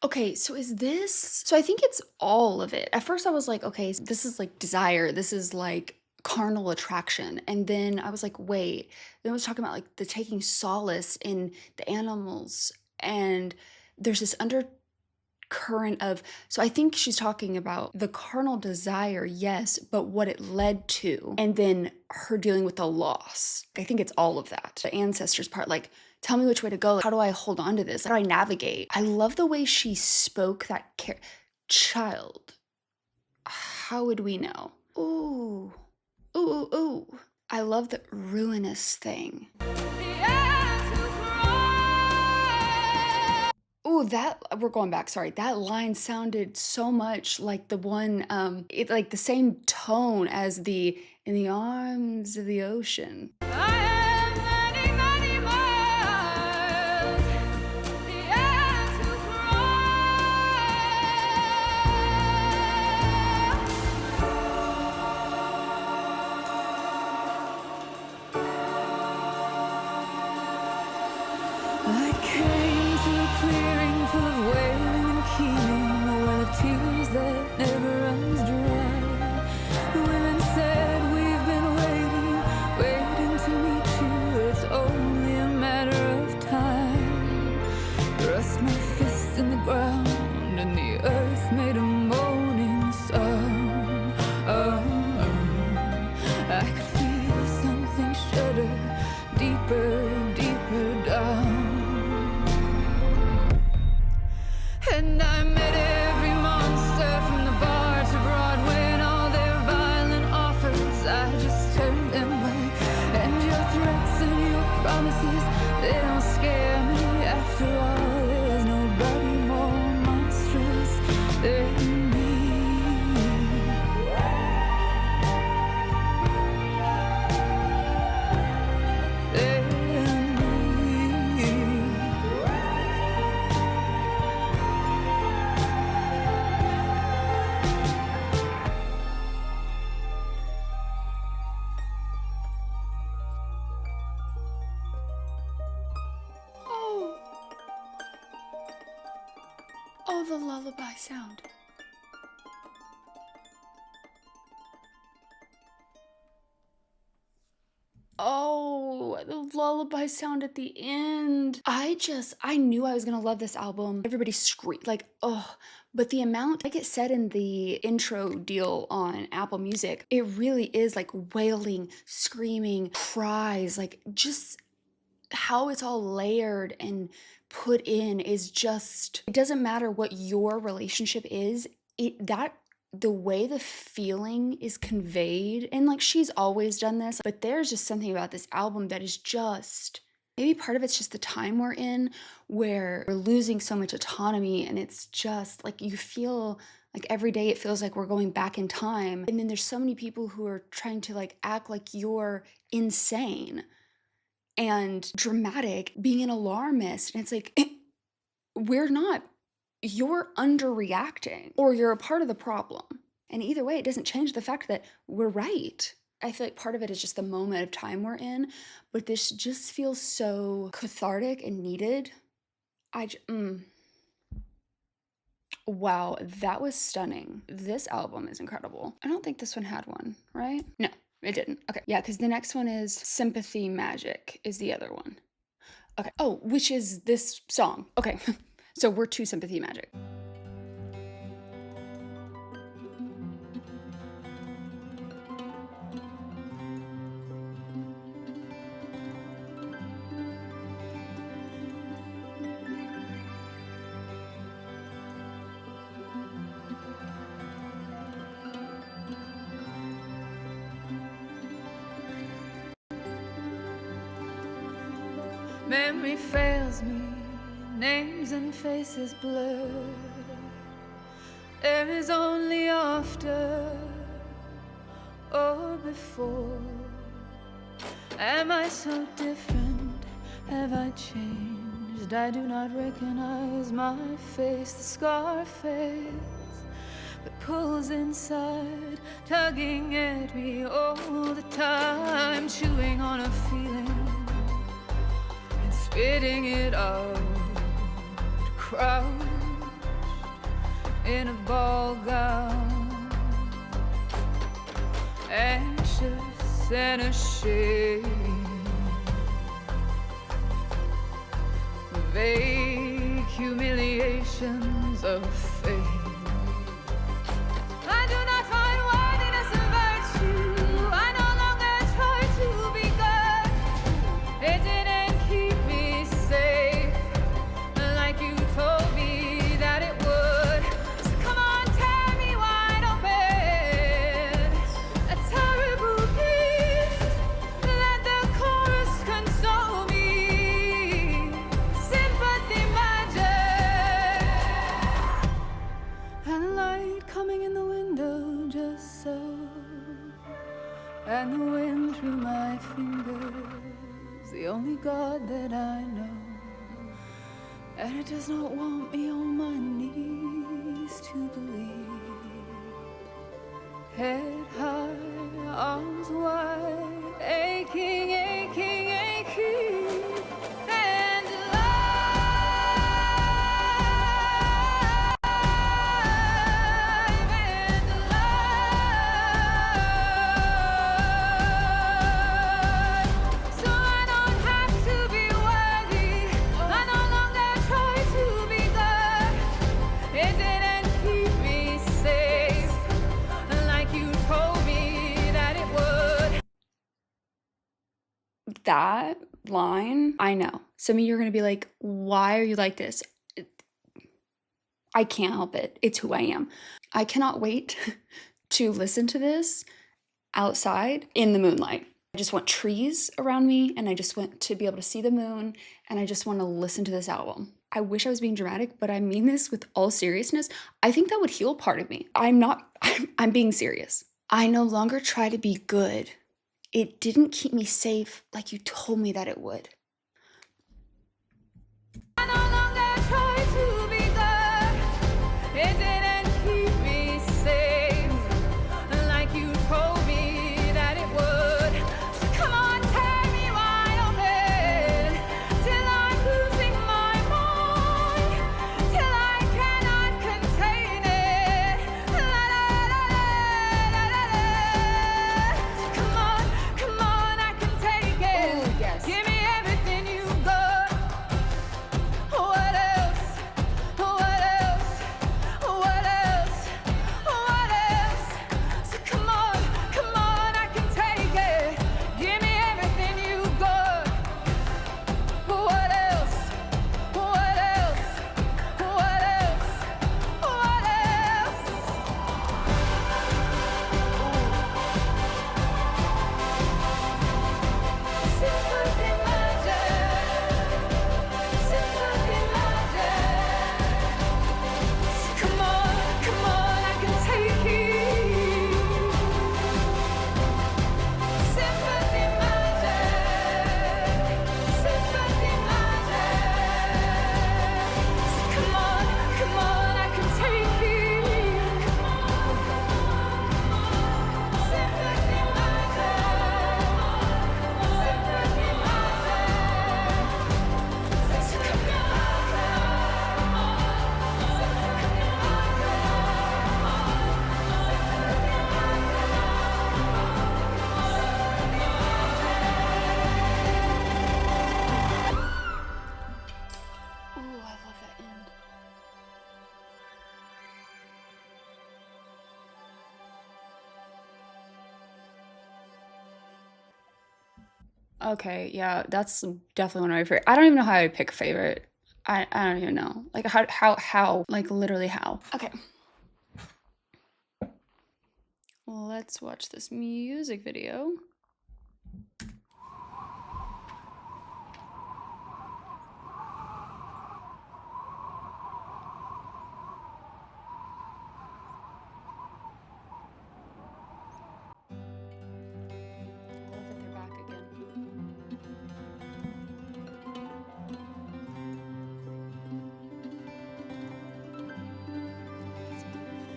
A: Okay, so is this so I think it's all of it. At first I was like, okay, this is like desire, this is like carnal attraction. And then I was like, wait, then I was talking about like the taking solace in the animals. And there's this undercurrent of, so I think she's talking about the carnal desire, yes, but what it led to, and then her dealing with the loss. I think it's all of that. The ancestors part, like, tell me which way to go. How do I hold on to this? How do I navigate? I love the way she spoke that child. How would we know? Ooh, ooh, ooh, ooh. I love the ruinous thing. Ooh, that we're going back. Sorry, that line sounded so much like the one, it like the same tone as the "In the arms of the ocean."
B: I came to a clearing full of wailing and keening, a well of tears that never runs dry. The women said, we've been waiting, waiting to meet you. It's only a matter of time. Thrust my fists in the ground, and the earth made a moaning sound. I could feel something shudder deeper, deeper down. And I met every monster from the bar to Broadway, and all their violent offers, I just turned them away. And your threats and your promises, they don't scare me. After all, there's nobody more monstrous than me.
A: Oh, oh, the lullaby sound. Oh, the lullaby sound at the end. I knew I was gonna love this album. Everybody screamed, like, oh, but the amount, like it said in the intro deal on Apple Music, it really is like wailing, screaming, cries, like just how it's all layered and put in is just, it doesn't matter what your relationship is, the way the feeling is conveyed, and like she's always done this, but there's just something about this album that is just, maybe part of it's just the time we're in where we're losing so much autonomy, and it's just like you feel like every day it feels like we're going back in time, and then there's so many people who are trying to like act like you're insane and dramatic, being an alarmist, and it's like we're not, you're underreacting or you're a part of the problem. And either way, it doesn't change the fact that we're right. I feel like part of it is just the moment of time we're in, but this just feels so cathartic and needed. Wow, that was stunning. This album is incredible. I don't think this one had one, right? No, it didn't. Okay, yeah, because the next one is Sympathy Magic is the other one. Okay, oh, which is this song. Okay. So we're to Sympathy Magic.
B: Memory fails me, names and faces blur. There is only after or before. Am I so different? Have I changed? I do not recognize my face. The scar fades, but pulls inside, tugging at me all the time, chewing on a feeling, spitting it out, crowd. in a ball gown, anxious and ashamed, vague humiliations of fame. I do not find worthiness in virtue. I no longer try to be good. It didn't keep me safe like you told me that it would. So come on, tear me wide open. A terrible gift. Let the chorus console me. Sympathy magic. And the light coming in the window just so. And the wind through my fingers. The only God that I know. And it does not want me on my knees to believe. Head high, arms wide, aching, aching, aching. And alive, and alive. So I don't have to be worthy. I no longer try to be good. It didn't keep me safe like you told me that it would.
A: That line, I know. Some of you are going to be like, why are you like this? I can't help it. It's who I am. I cannot wait to listen to this outside in the moonlight. I just want trees around me, and I just want to be able to see the moon, and I just want to listen to this album. I wish I was being dramatic, but I mean this with all seriousness. I think that would heal part of me. I'm being serious. I no longer try to be good. It didn't keep me safe like you told me that it would.
B: I no longer try to be good. It didn't keep me safe like you told me that it would. So come on, tear me wide open till I'm losing my mind, till I cannot contain it. La, la, la, la, la, la, la. So come on, I can take it.
A: Oh, yes.
B: Give me everything you got. What else? What else? What else? What else? So come on, I can take it. Give me everything you got. What else? What else? What else? What else? Sympathy magic. Sympathy magic. So come on, I can take it. Sympathy magic. Sympathy magic. So come on, I can take it. Sympathy magic. Sympathy magic. So come
A: Ooh, I love that end. Okay, yeah, that's definitely one of my favorite. I don't even know how I pick a favorite. I don't even know. Like how, like literally how. Okay. Let's watch this music video. I love that they're back again. It's beautiful.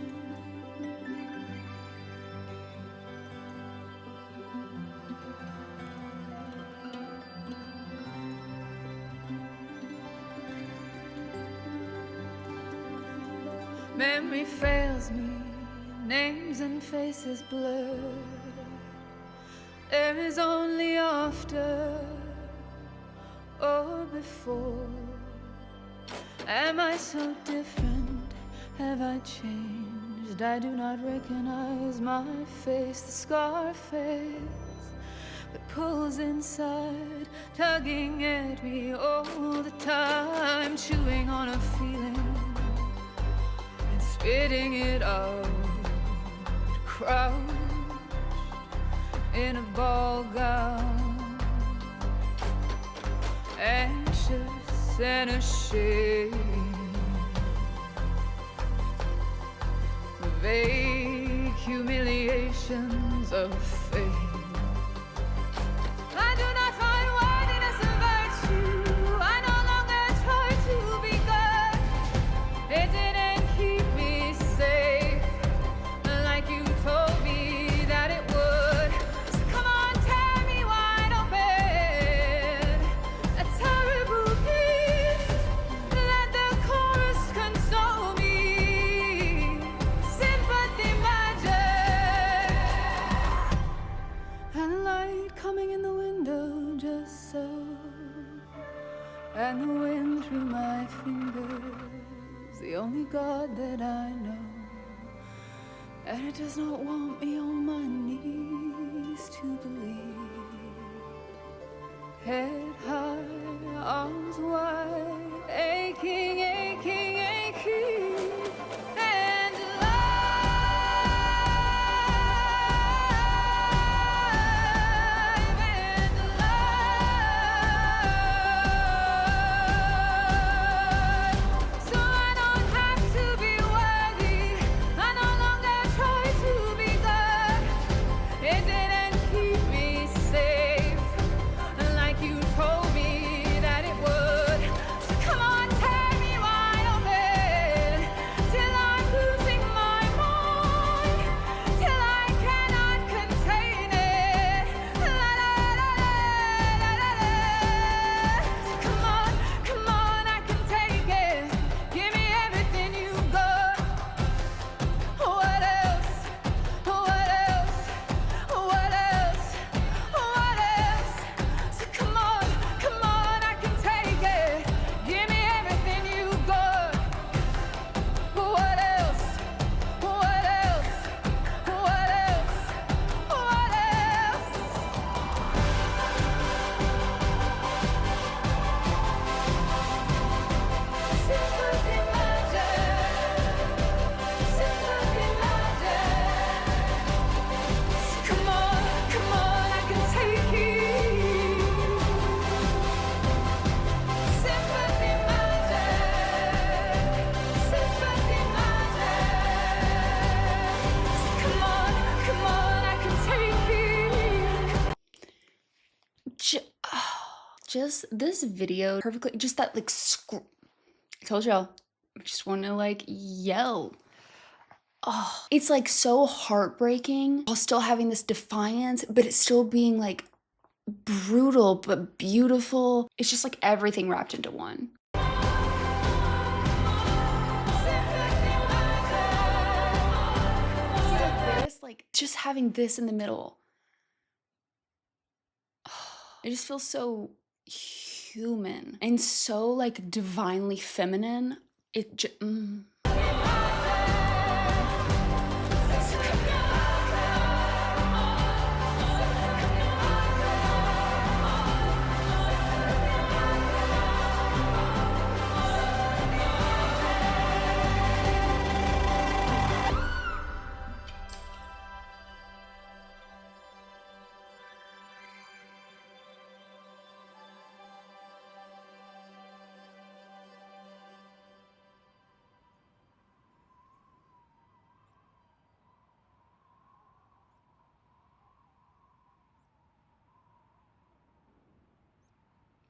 B: Memory fails me, names and faces blur. There is only after or before. Am I so different? Have I changed? I do not recognize my face. The scar fades, but pulls inside, tugging at me all the time, chewing on a feeling and spitting it out. Crouched in a ball gown, anxious and ashamed, vague humiliations of fate. I do not find worthiness in virtue. I no longer try to be good. It didn't keep me safe like you told me that it would. So come on, tear me wide open. A terrible gift. Let the chorus console me. Sympathy magic. And the light coming in the window just so. And the wind through my fingers. The only God that I know. And it does not want me on my knees to believe. Head high, arms wide, aching, aching, aching, and alive, and alive. So I don't have to be worthy. I no longer try to be good. It didn't keep me safe like you told me that it would. So come on, tear me wide open till I'm losing my mind, till I cannot contain it. La, la, la, la, la, la. So come on, I can take it. Give me everything you got. What else? What else? What else? What else? So come on, I can take it. Give me everything you got. What else? What else? What else? What else? Sympathy magic. Sympathy magic. So come on, I can take it. Sympathy magic. Sympathy magic. So come on, I can take it.
A: Just this video perfectly, just that like I told y'all, I just want to like yell. Oh, it's like so heartbreaking while still having this defiance, but it's still being like brutal but beautiful. It's just like everything wrapped into one. This, like just having this in the middle. It just feels so human and so like divinely feminine. It just.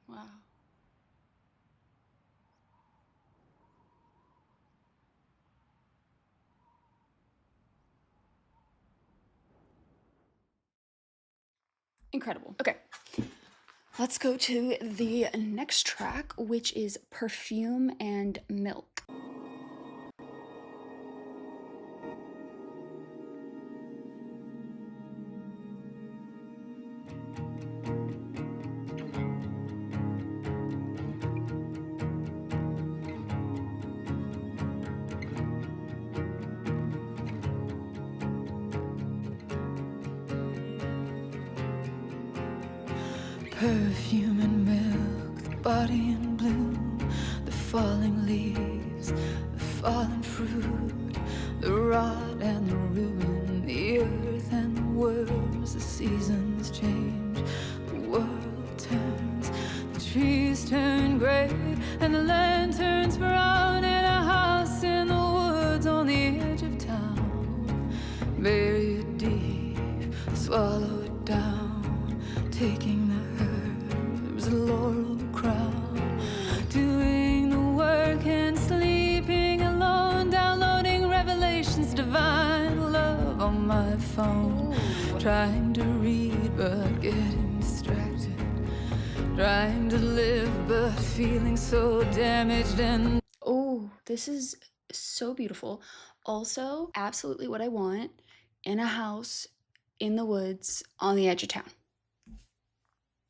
A: Wow. Incredible. Okay. Let's go to the next track, which is Perfume and Milk.
B: perfume and milk, the body in bloom, the falling leaves, the fallen fruit, the rot and the ruin, the earth and the worms, the seasons change, the world turns, the trees turn gray, and the land turns brown, in a house in the woods on the edge of town. Bury it deep, swallow it down, taking the herbs, a laurel crown, doing the work and sleeping alone, downloading revelations, divine love on my phone, trying to read but getting distracted, trying to live but feeling so damaged and
A: Oh, this is so beautiful. Also, absolutely what I want in a house in the woods on the edge of town.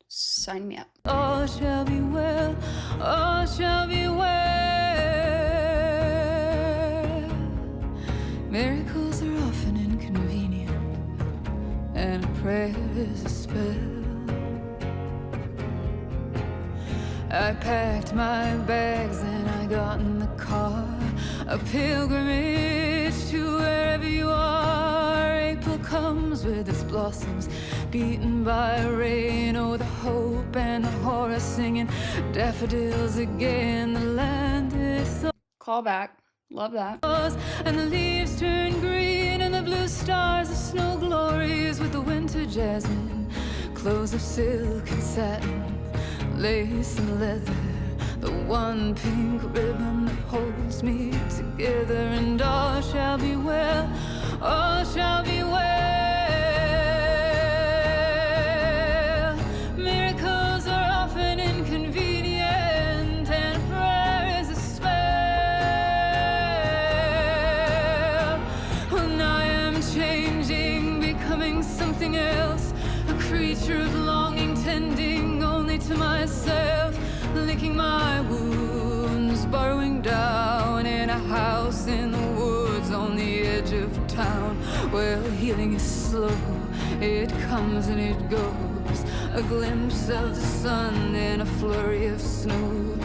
A: Sign me up.
B: all shall be well, all shall be well. Miracles are often inconvenient, and a prayer is a spell. I packed my bags and I got in the car, a pilgrimage to wherever you are. April comes with its blossoms, beaten by rain. Oh, the hope and the horror singing daffodils again. The land is so
A: Call back. Love that.
B: and the leaves turn green, and the blue stars are snow glories with the winter jasmine, clothes of silk and satin, lace and leather, the one pink ribbon that holds me together. And all shall be well, all shall be well. Miracles are often inconvenient, and prayer is a spell. And I am changing, becoming something else, a creature of longing, tending only to myself, licking my wounds, burrowing down in a house in the woods on the edge of town. Well, healing is slow, it comes and it goes, a glimpse of the sun in a flurry of snow,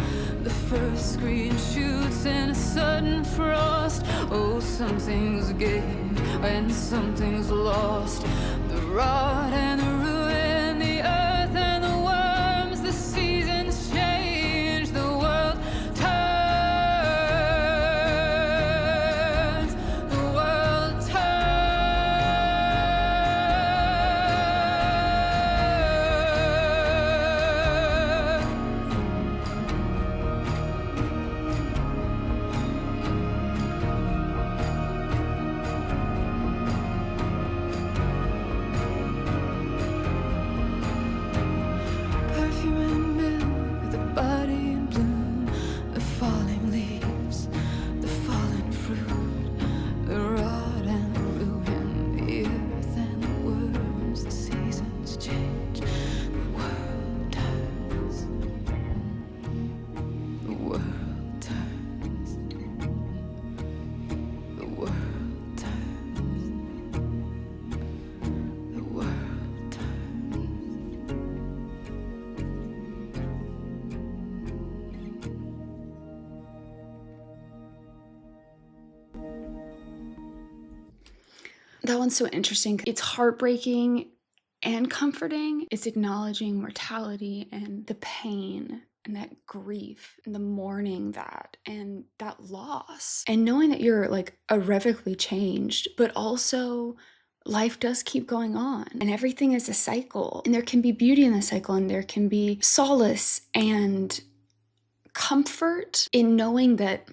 B: the first green shoots in a sudden frost. Oh, something's gained and something's lost, the rot and the ruin, the earth and the worms, the seasons change, the world turns, the world turns. Perfume and milk, the body in bloom, the falling leaves, the fallen fruit, the rot and the ruin, the earth and the worms, the seasons change, the world turns, the world turns, the world turns, the world turns.
A: That one's so interesting. It's heartbreaking and comforting. It's acknowledging mortality and the pain and that grief and the mourning that and that loss. And knowing that you're like irrevocably changed, but also life does keep going on and everything is a cycle. And there can be beauty in the cycle, and there can be solace and comfort in knowing that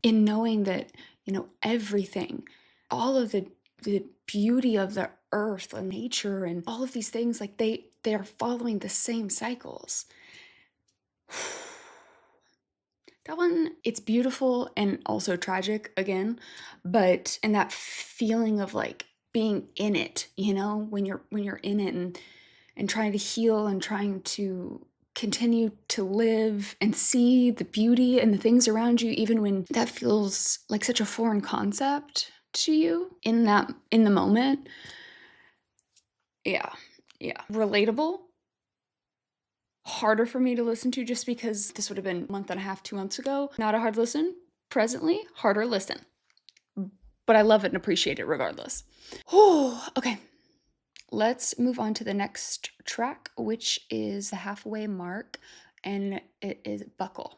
A: you know, everything, all of the beauty of the earth and nature and all of these things, like they're following the same cycles. That one, it's beautiful and also tragic again, but and that feeling of like being in it, you know, when you're in it and trying to heal and trying to continue to live and see the beauty and the things around you, even when that feels like such a foreign concept to you in the moment. Yeah, Yeah. Relatable. Harder for me to listen to just because this would have been a month and a half, 2 months ago. Not a hard listen. Presently, harder listen. But I love it and appreciate it regardless. Oh, okay. Let's move on to the next track, which is the halfway mark, and it is Buckle.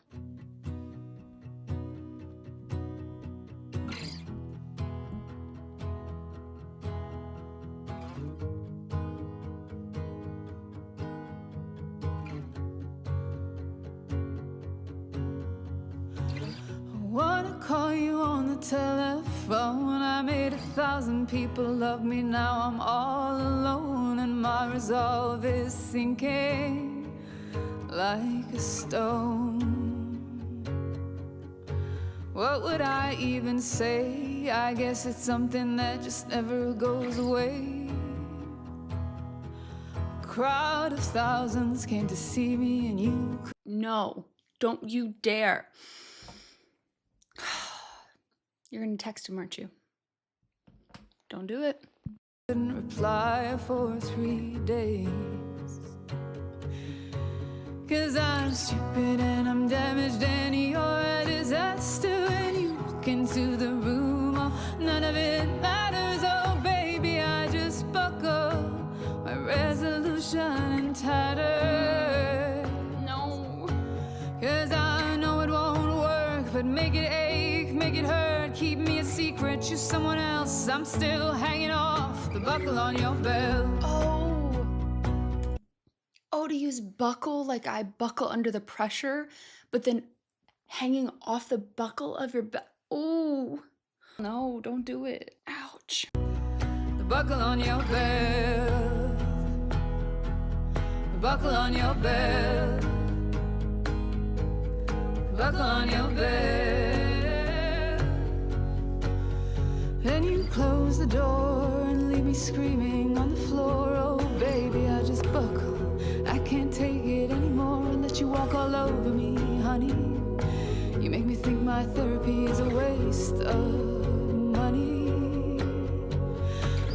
B: Wanna call you on the telephone. I made 1,000 people love me. Now I'm all alone, and my resolve is sinking like a stone. What would I even say? I guess it's something that just never goes away. A crowd of thousands came to see me, and you...
A: No, don't you dare. You're gonna text him, aren't you? Don't do it.
B: Didn't reply for 3 days. 'Cause I'm stupid and I'm damaged and you're a disaster. When you walk into the room, oh, none of it matters. Oh baby, I just buckle my resolution in tatters.
A: No.
B: 'Cause I know it won't work, but make it ache, make it hurt. Keep me a secret, choose someone else. I'm still hanging off the buckle on your belt.
A: Oh, to use buckle like I buckle under the pressure, but then hanging off the buckle of your belt. Oh, no, don't do it. Ouch.
B: The buckle on your belt. The buckle on your belt. The buckle on your belt. Then you close the door and leave me screaming on the floor. Oh baby, I just buckle. I can't take it anymore and let you walk all over me, honey. You make me think my therapy is a waste of money.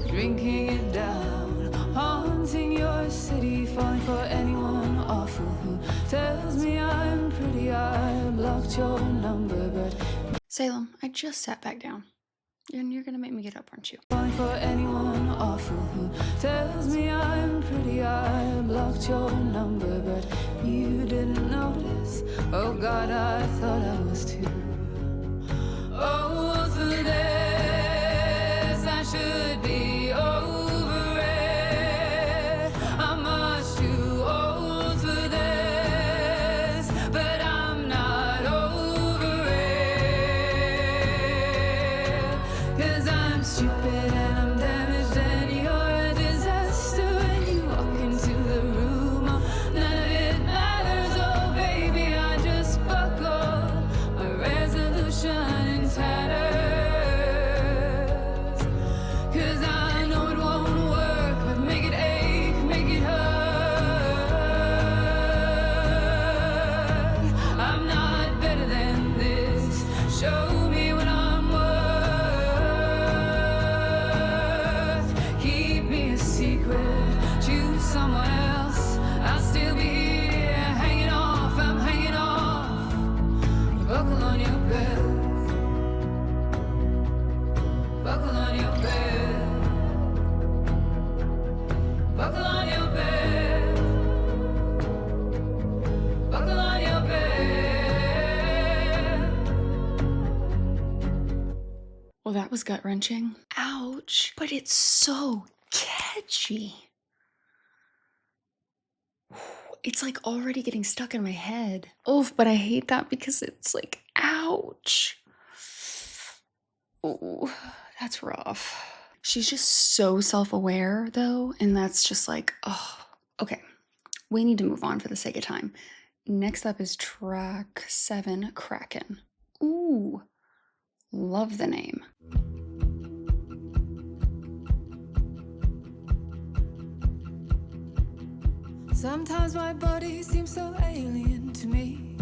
B: Drinking it down, haunting your city, falling for anyone awful who tells me I'm pretty. I blocked your number, but
A: Salem, I just sat back down. And you're gonna make me get up, aren't you?
B: falling for anyone awful who tells me I'm pretty. I blocked your number, but you didn't notice. Oh God, I thought I was too. Oh, for this I should be over it. I'm much too old for this, but I'm not over it. 'Cause I'm stupid and I'm damaged and you're a disaster. When you walk into the room, oh, none of it matters. Oh baby, I just buckle my resolution in tatters. 'Cause I know it won't work, but make it ache, make it hurt. I'm not better than this. Show me what I'm worth. Keep me a secret, choose someone else. I'll still be here, hanging off. I'm hanging off. Buckle on your belt. Buckle on your belt. Buckle on your belt. Buckle on your belt.
A: Well, that was gut-wrenching. Ouch. But it's so catchy. It's like already getting stuck in my head. Oh, but I hate that because it's like, ouch. Oh, that's rough. She's just so self-aware though, and that's just like, oh, okay. We need to move on for the sake of time. Next up is track 7, Kraken. Ooh, love the name.
B: Sometimes my body seems so alien to me.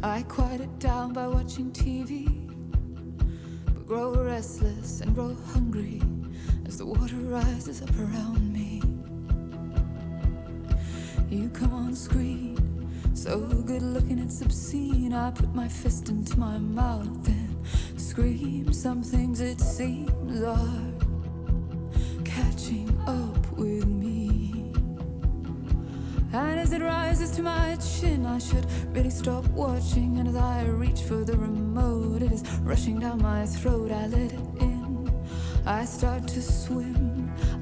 B: I quiet it down by watching TV, but grow restless and grow hungry as the water rises up around me. You come on screen, so good looking it's obscene. I put my fist into my mouth and scream. Some things it seems are catching up with me. And as it rises to my chin, I should really stop watching. And as I reach for the remote, it is rushing down my throat. I let it in, I start to swim.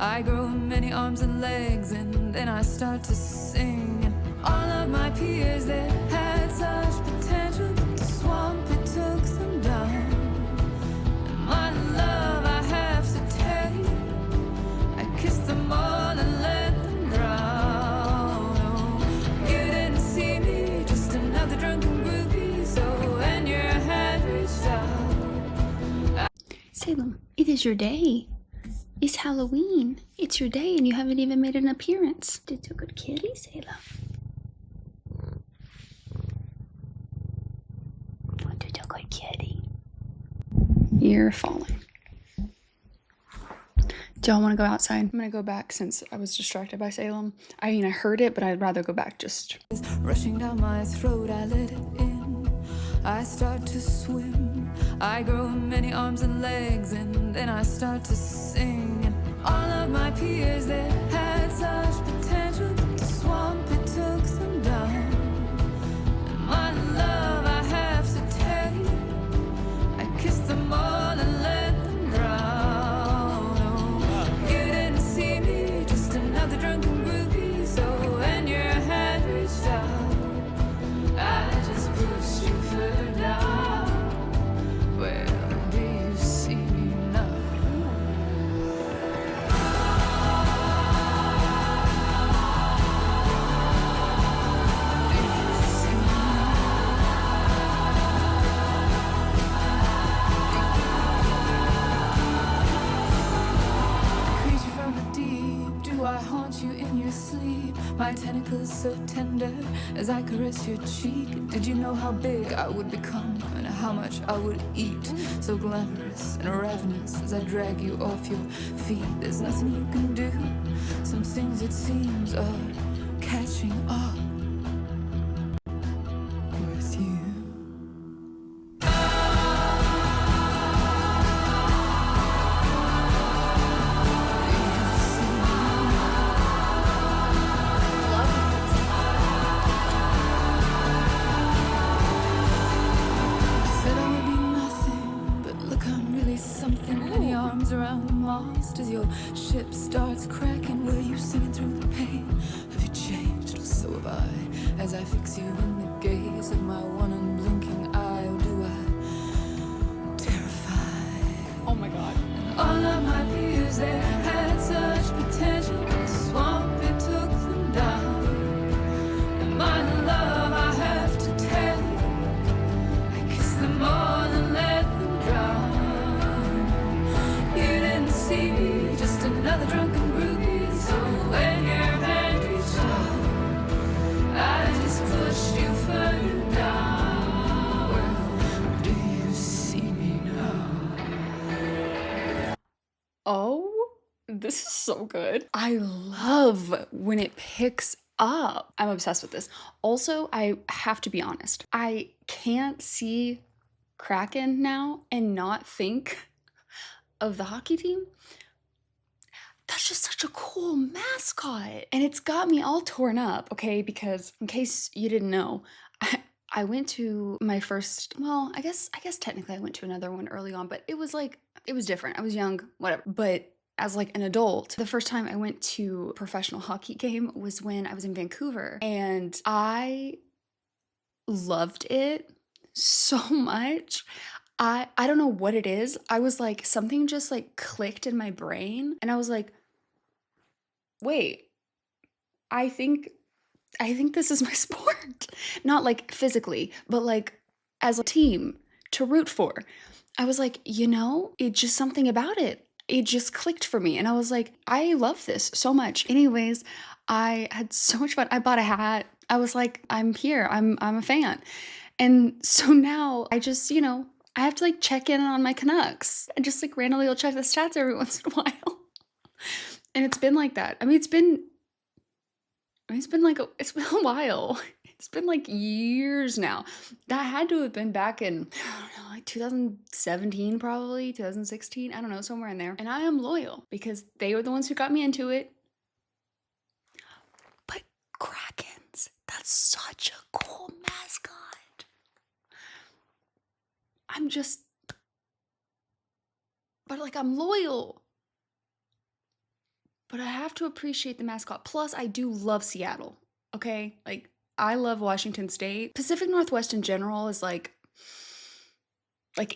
B: I grow many arms and legs, and then I start to sing. And all of my peers, they had such potential, but the swamp, it took them down. And my love, I have to tell you, I kissed them all and let them drown. Oh, you didn't see me, just another drunken groupie. So when your hand reached out,
A: Salem, it is your day. It's Halloween. It's your day and you haven't even made an appearance. Did a good kitty, Salem. Did a good kitty. You're falling. Do y'all want to go outside? I'm gonna go back since I was distracted by Salem. I mean, I heard it, but I'd rather go back just.
B: it's rushing down my throat. I let it in, I start to swim. I grow many arms and legs, and then I start to sing. And all of my peers, they had such potential, but the swamp, it took them down. And my love, I have to tell you, I kissed them all and let them drown. Oh, you didn't see me, just another drunken groupie. So when your hand reached out, I just pushed you further down. Well, do you see me now? Do you see me creature from the deep, do I haunt you in your sleep? My tentacles so tender as I caress your cheek. Did you know how big I would become and how much I would eat? So glamorous and ravenous as I drag you off your feet. There's nothing you can do. Some things it seems are catching up with you. Said I would be nothing, but look, I'm really something. Many arms around the mast as your ship starts cracking. Were you singing through the pain? Have you changed? Well, so have I. As I fix you in the gaze of my one unblinking eye, or do I terrify?
A: Oh my god.
B: All of my peers, they had such potential, but the swamp, it took them down. And my love, I have to tell you, I kissed them all and let them drown. You didn't see me, just another drunken groupie. So when your hand reached out, I just pushed you further down. Well, do you see me now?
A: Oh, this is so good. I love when it picks up. I'm obsessed with this. Also, I have to be honest. I can't see Kraken now and not think of the hockey team. That's just such a cool mascot. And it's got me all torn up, okay? Because in case you didn't know, I went to my first, well, I guess technically I went to another one early on, but it was different. I was young, whatever. But as like an adult, the first time I went to a professional hockey game was when I was in Vancouver, and I loved it so much. I don't know what it is. I was like, something just like clicked in my brain, and I was like, wait, I think this is my sport. Not like physically, but like as a team to root for. I was like, it's just something about it. It just clicked for me. And I was like, I love this so much. Anyways, I had so much fun. I bought a hat. I was like, I'm here. I'm a fan. And so now I just, I have to like check in on my Canucks. I just like randomly will check the stats every once in a while. And it's been like that. I mean, it's been It's been like it's been a while. It's been like years now. That had to have been back in, I don't know, like 2017 probably, 2016. I don't know, somewhere in there. And I am loyal because they were the ones who got me into it. But krakens, that's such a cool mascot. But like I'm loyal. But I have to appreciate the mascot. Plus, I do love Seattle. Okay? Like, I love Washington State. Pacific Northwest in general is like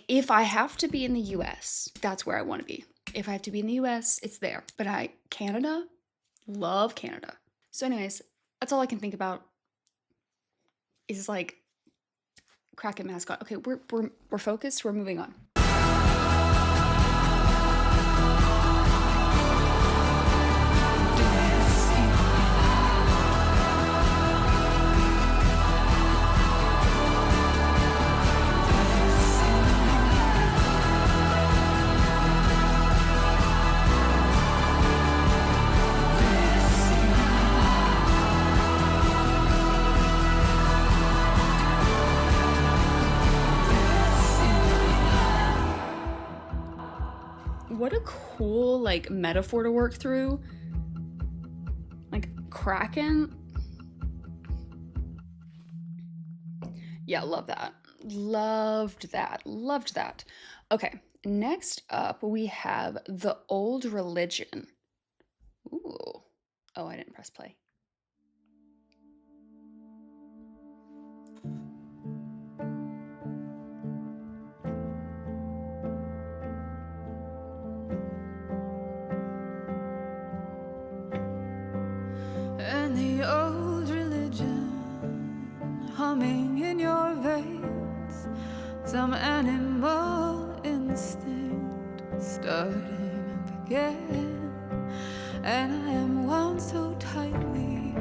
A: if I have to be in the US, that's where I want to be. If I have to be in the US, it's there. But Canada, love Canada. So anyways, that's all I can think about is like kraken mascot. Okay, we're focused. We're moving on. What a cool like metaphor to work through. Like kraken. Yeah, love that. Loved that. Okay, next up we have the old religion. Ooh. Oh, I didn't press play.
B: And the old religion humming in your veins, some animal instinct starting up again. And I am wound so tightly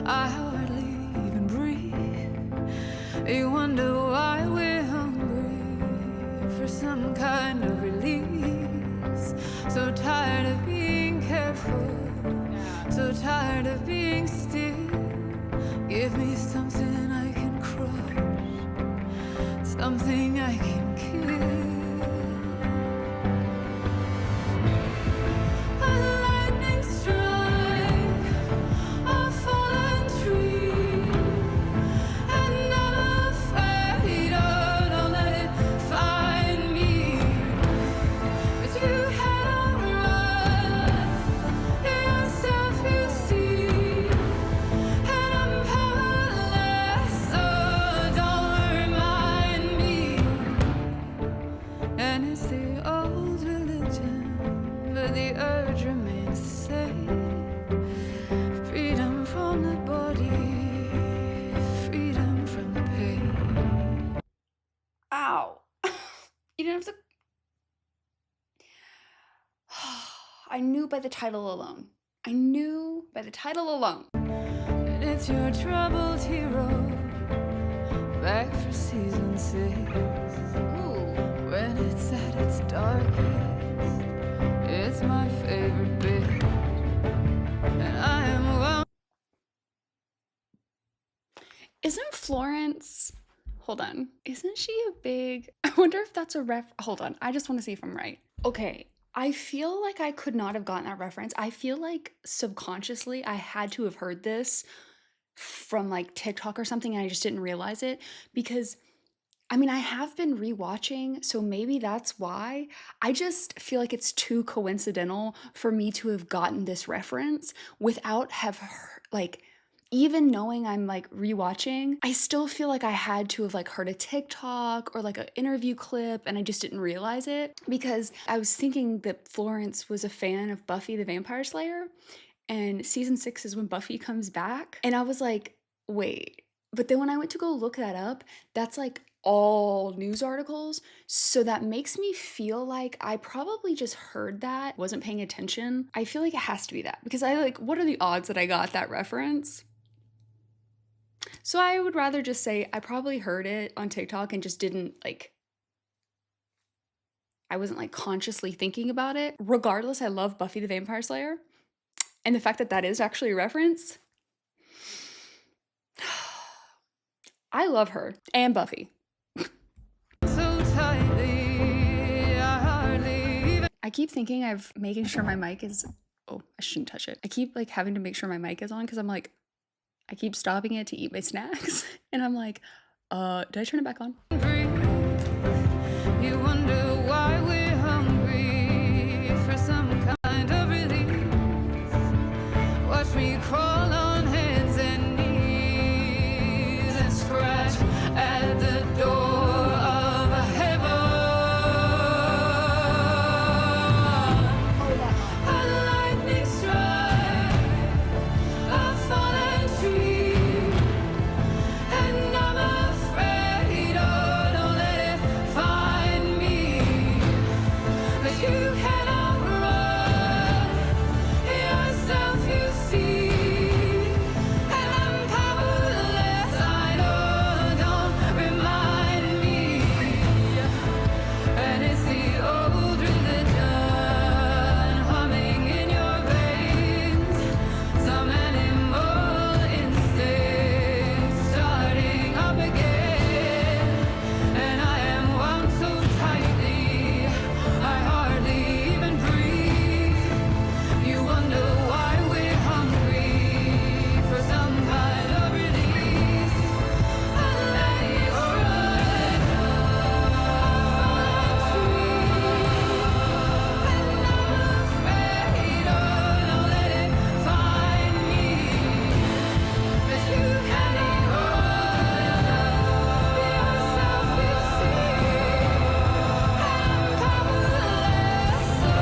B: I hardly even breathe. You wonder why we're hungry for some kind of release. So tired of being careful, so tired of being still. Give me something I can crush, something I can kill. A lightning strike, a fallen tree, and I'm afraid, oh, don't let it find me. But you had a run, yourself you see, and I'm powerless, so don't remind me. And it's the old religion, but the urge remains the same. Freedom from the body, freedom from the pain.
A: Ow. You didn't have to. I knew by the title alone.
B: And it's your troubled hero, back for season 6.
A: Ooh.
B: When it's at its darkest, it's my favorite bit. And I am wound.
A: Isn't Florence. Hold on. Isn't she a big. I wonder if that's a Hold on. I just want to see if I'm right. Okay. I feel like I could not have gotten that reference. I feel like subconsciously I had to have heard this from like TikTok or something and I just didn't realize it because I mean, I have been rewatching, so maybe that's why. I just feel like it's too coincidental for me to have gotten this reference without have heard, like even knowing I'm like rewatching, I still feel like I had to have like heard a TikTok or like an interview clip and I just didn't realize it because I was thinking that Florence was a fan of Buffy the Vampire Slayer and season 6 is when Buffy comes back and I was like, wait. But then when I went to go look that up, that's like all news articles. So that makes me feel like I probably just heard that, wasn't paying attention. I feel like it has to be that because I like, what are the odds that I got that reference? So I would rather just say I probably heard it on TikTok and just didn't like, I wasn't like consciously thinking about it. Regardless, I love Buffy the Vampire Slayer. And the fact that that is actually a reference, I love her. And Buffy.
B: So tightly, I hardly even.
A: I keep thinking of making sure my mic is... Oh, I shouldn't touch it. I keep like having to make sure my mic is on because I'm like, I keep stopping it to eat my snacks. And I'm like, did I turn it back on?
B: You wonder why we're hungry for some kind of relief. Watch me crawl on hands and knees and scratch at the door of heaven. A lightning strike, a fallen tree, and I'm afraid, oh, don't let it find me. But you cannot run yourself, you see, and I'm powerless. I know, don't remind me. And it's the old religion humming in your veins, some animal instinct starting up again. And I am wound so tightly, I hardly even breathe. You wonder why we're hungry for some kind of release. And let your afraid, oh, don't let it find me. But you cannot run yourself, you see, and I'm powerless, so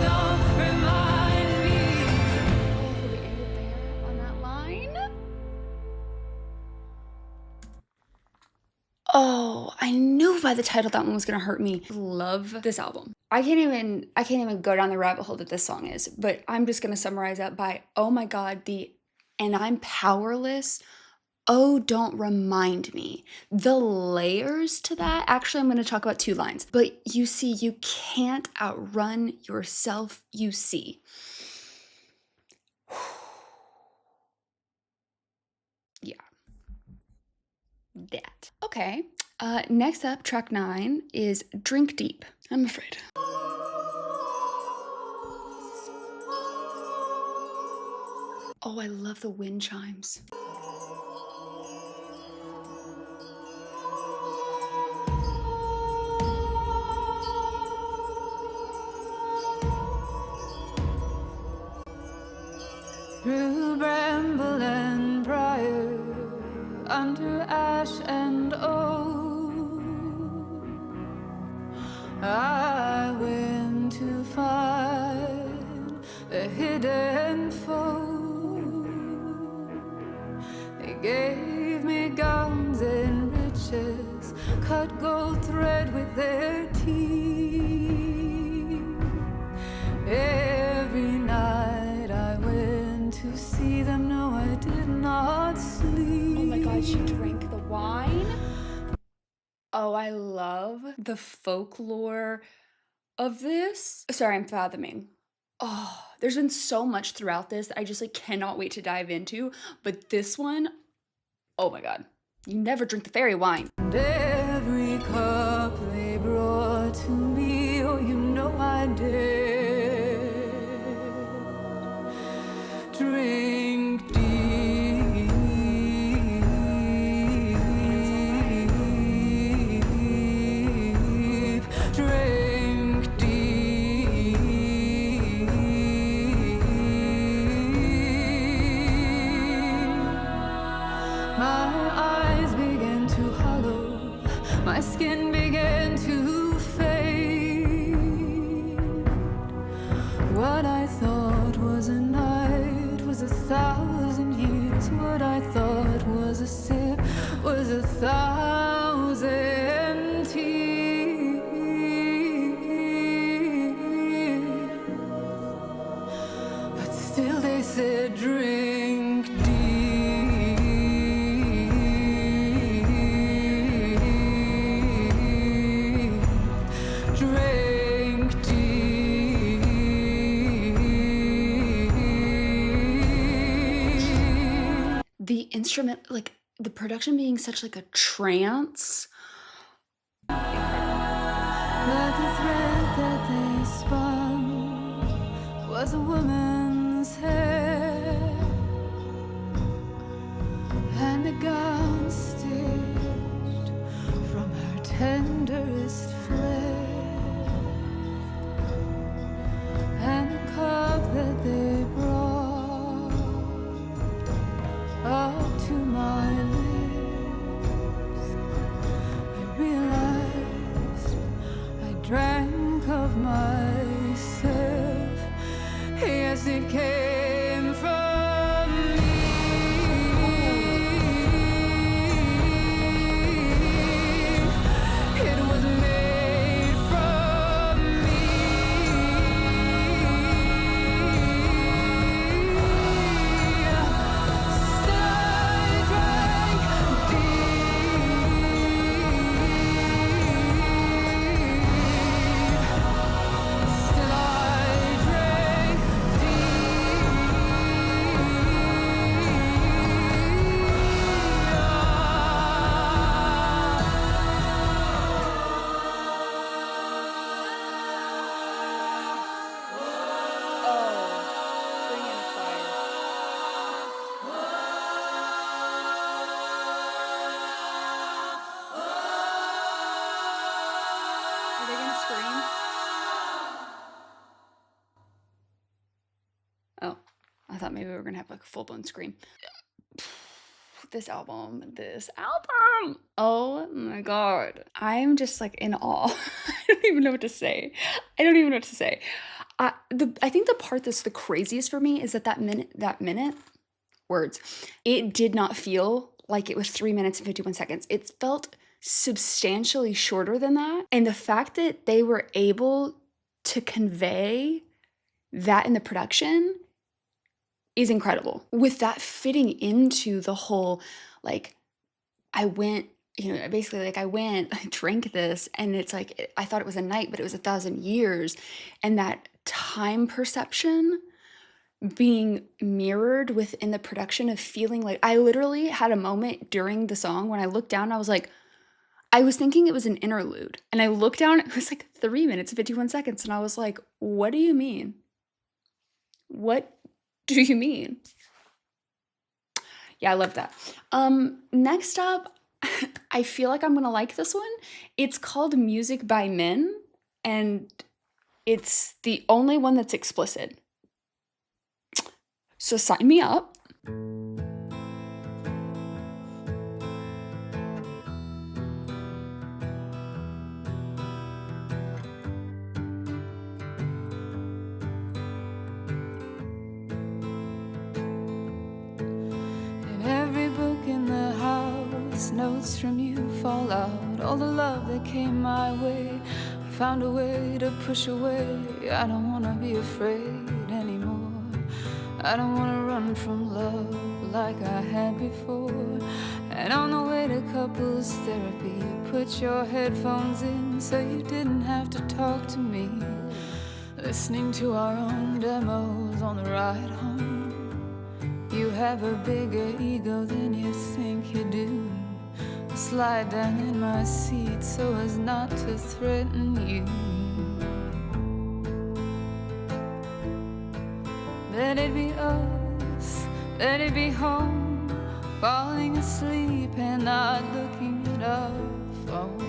B: don't remind me.
A: We ended there on that line. Oh, I knew by the title that one was gonna hurt me. Love this album. I can't even go down the rabbit hole that this song is, but I'm just gonna summarize that by, oh my god, and I'm powerless. Oh, don't remind me. The layers to that, actually, I'm gonna talk about 2 lines. But you see, you can't outrun yourself, you see. Yeah. That. Okay. Next up, track 9 is Drink Deep. I'm afraid. Oh, I love the wind chimes.
B: Through bramble and briar, under ash and oak, I went to find the hidden foe. They gave me gowns and riches, cut gold thread with their teeth. Every night I went to see them. No, I did not sleep.
A: Oh my god, she drank the wine. Oh, I love the folklore of this. Sorry, I'm fathoming. Oh, there's been so much throughout this that I just like cannot wait to dive into. But this one, oh my god. You never drink the fairy wine.
B: And every cup they brought to me, oh, you know I did. Drink deep, drink deep. My eyes began to hollow, my skin began to fade. What I thought was a night was 1,000 years. What I thought was a sip was 1,000 tears. But still they said drink deep, drink deep.
A: The instrument, like the production being such like a trance.
B: But the thread that they spun was a woman's hair, and the gown stitched from her tenderest flesh, and the cup that they brought up to my lips. I realized I drank of myself. Yes, it came from me. It was made from me. Still I drank Still I drank
A: Bring in fire. Are they gonna scream? Oh, I thought maybe we were gonna have like a full-blown scream. This album. Oh my god. I'm just like in awe. I don't even know what to say. I think the part that's the craziest for me is that minute, words, it did not feel like it was 3 minutes and 51 seconds. It felt substantially shorter than that. And the fact that they were able to convey that in the production is incredible. With that fitting into the whole, like, I went, basically like I drank this, and it's like, I thought it was a night, but it was 1,000 years. And that time perception being mirrored within the production of feeling like, I literally had a moment during the song when I looked down, I was like, I was thinking it was an interlude. And I looked down, it was like 3 minutes and 51 seconds. And I was like, what do you mean? What do you mean? Yeah, I love that. Next up, I feel like I'm gonna like this one. It's called Music by Men, and it's the only one that's explicit. So sign me up.
B: Notes from you fall out, all the love that came my way, I found a way to push away. I don't wanna be afraid anymore. I don't wanna run from love like I had before. And on the way to couples therapy, put your headphones in so you didn't have to talk to me, listening to our own demos on the ride home. You have a bigger ego than you think you do. Slide down in my seat so as not to threaten you. Let it be us, let it be home, falling asleep and not looking at our phone.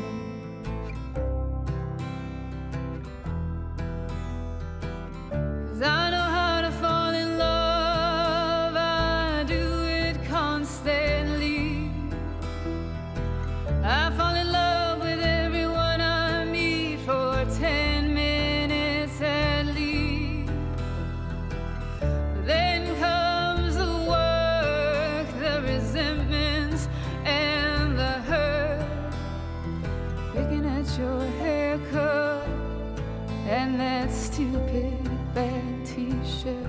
B: 'Cause I know how to fall in love, I do it constantly. I fall in love with everyone I meet for 10 minutes at least. But then comes the work, the resentments, and the hurt. Picking at your haircut and that stupid bad t-shirt.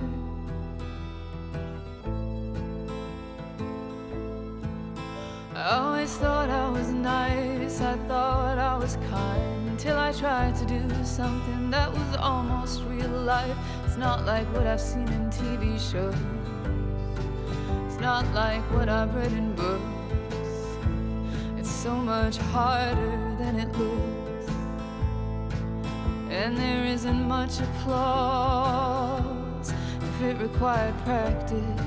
B: I always thought I was nice, I thought I was kind, until I tried to do something that was almost real life. It's not like what I've seen in TV shows, it's not like what I've read in books. so much harder than it looks, and there isn't much applause if it required practice,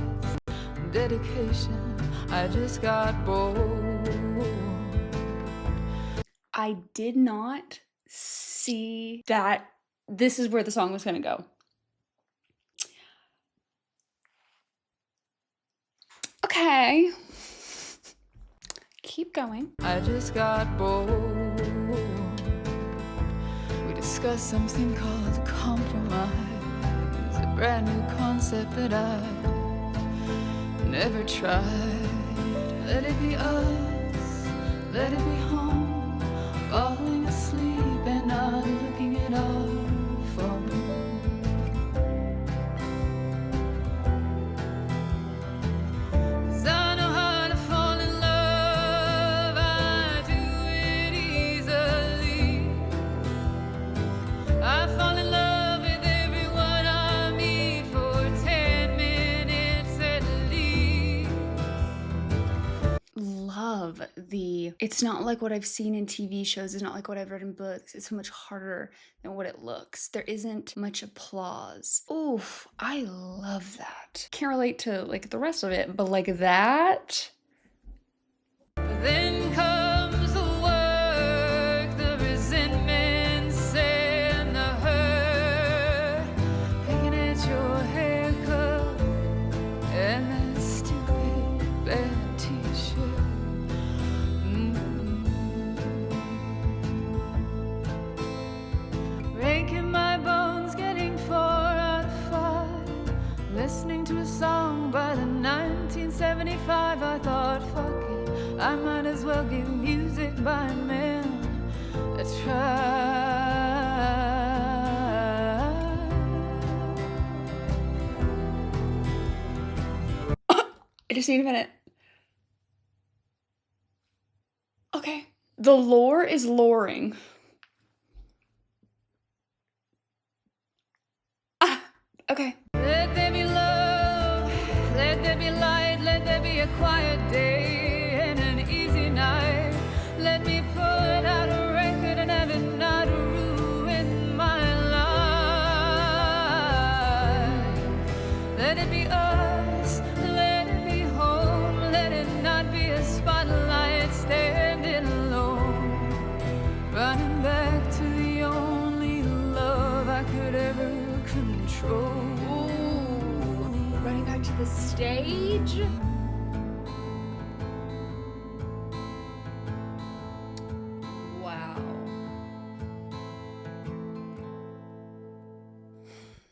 B: dedication. I just got bored.
A: I did not see that this is where the song was going to go. Okay. Keep going.
B: I just got bored. We discussed something called compromise, a brand new concept that I never tried. Let it be us, let it be home, falling asleep and not looking at our phone. 'Cause I know how to fall in love, I do it easily. I fall in love with everyone I meet for 10 minutes at least.
A: Love the, it's not like what I've seen in TV shows, it's not like what I've read in books, it's so much harder than what it looks. There isn't much applause. Oof, I love that. Can't relate to like the rest of it, but like that.
B: But then comes the work, the resentment, and the hurt, picking at your haircut and that stupid bad t-shirt. Breaking my bones, getting 4 out of 5. Listening to a song by the 1975, I thought, fuck it, I might as well give music by men a try.
A: I just need a minute. Okay. The lore is loring. Okay.
B: Let there be love, let there be light, let there be a quiet day and an easy night. Let me put out a record and have it not ruin my life. Let it be us, let it be home, let it not be a spotlight standing alone. Running back to the only love I could ever control.
A: Running back to the stage. Wow.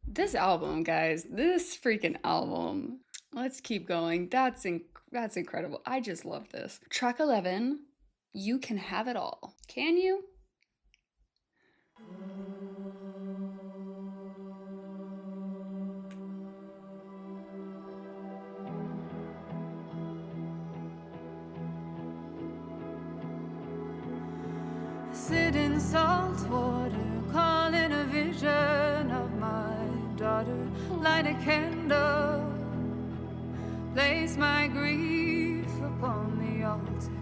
A: This album, guys, this freaking album. Let's keep going. That's incredible. I just love this. Track 11, You Can Have It All. Can you?
B: Sit in salt water, calling a vision of my daughter. Light a candle, place my grief upon the altar.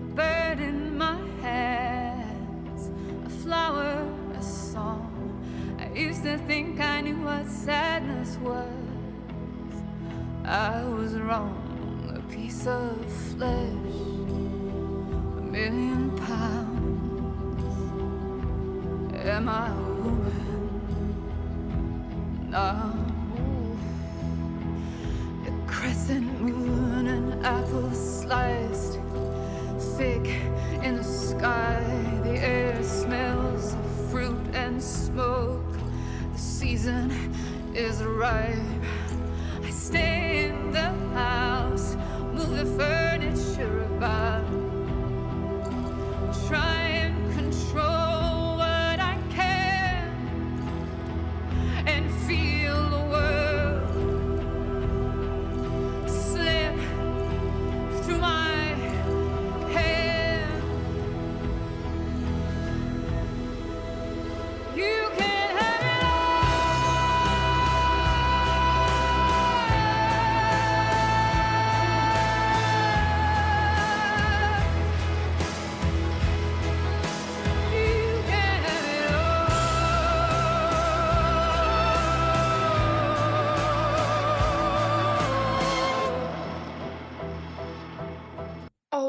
B: A bird in my hands, a flower, a song. I used to think I knew what sadness was. I was wrong, a piece of flesh, £1,000,000 pounds. Am I a woman now? A crescent moon and apple sliced thick in the sky. The air smells of fruit and smoke. The season is ripe. I stay in the house, move the furniture about, try and control what I can, and feel the world slip through my hand. You can have it all.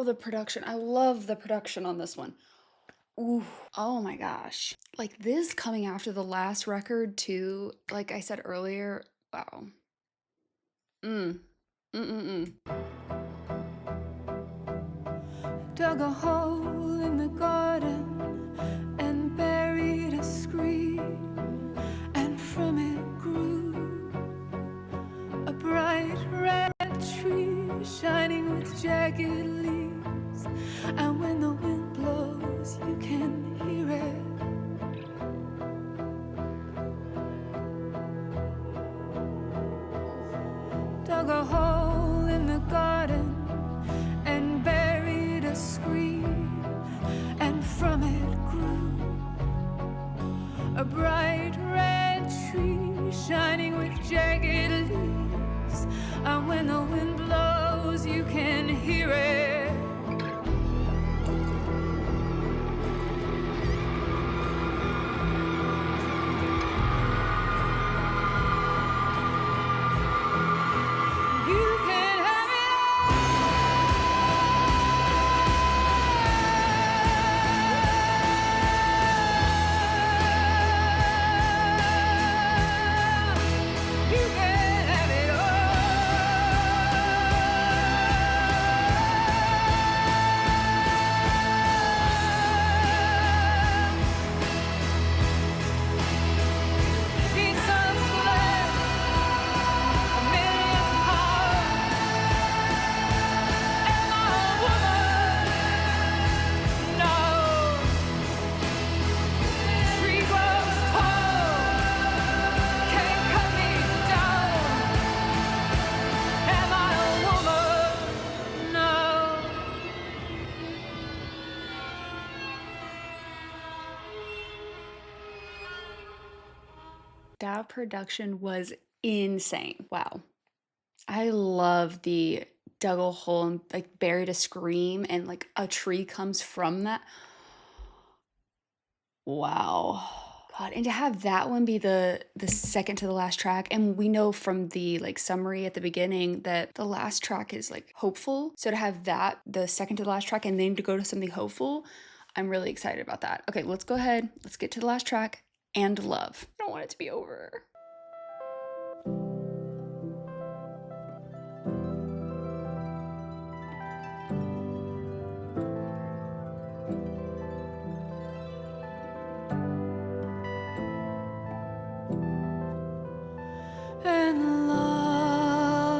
A: the production. I love the production on this one. Ooh, oh my gosh. Like this coming after the last record too, like I said earlier, wow. Mm. Mm-mm-mm.
B: Dug a hole in the garden and buried a scream, and from it grew a bright red tree shining with jagged leaves, and when the wind blows you can hear it. Dug a hole in the garden and buried a scream, and from it grew a bright red tree shining with jagged leaves, and when the wind blows you can hear it. You can have it all. You can have it all. Need some flesh, a million hearts. Am I a woman? No. Tree grows tall, can't cut me down. Am I a woman? No.
A: That production was insane. Wow. I love the dug a hole and like buried a scream and like a tree comes from that. Wow. God, and to have that one be the second to the last track, and we know from the like summary at the beginning that the last track is like hopeful. So to have that the second to the last track and then to go to something hopeful, I'm really excited about that. Okay, let's go ahead. Let's get to the last track, And Love. I don't want it to be over.
B: And love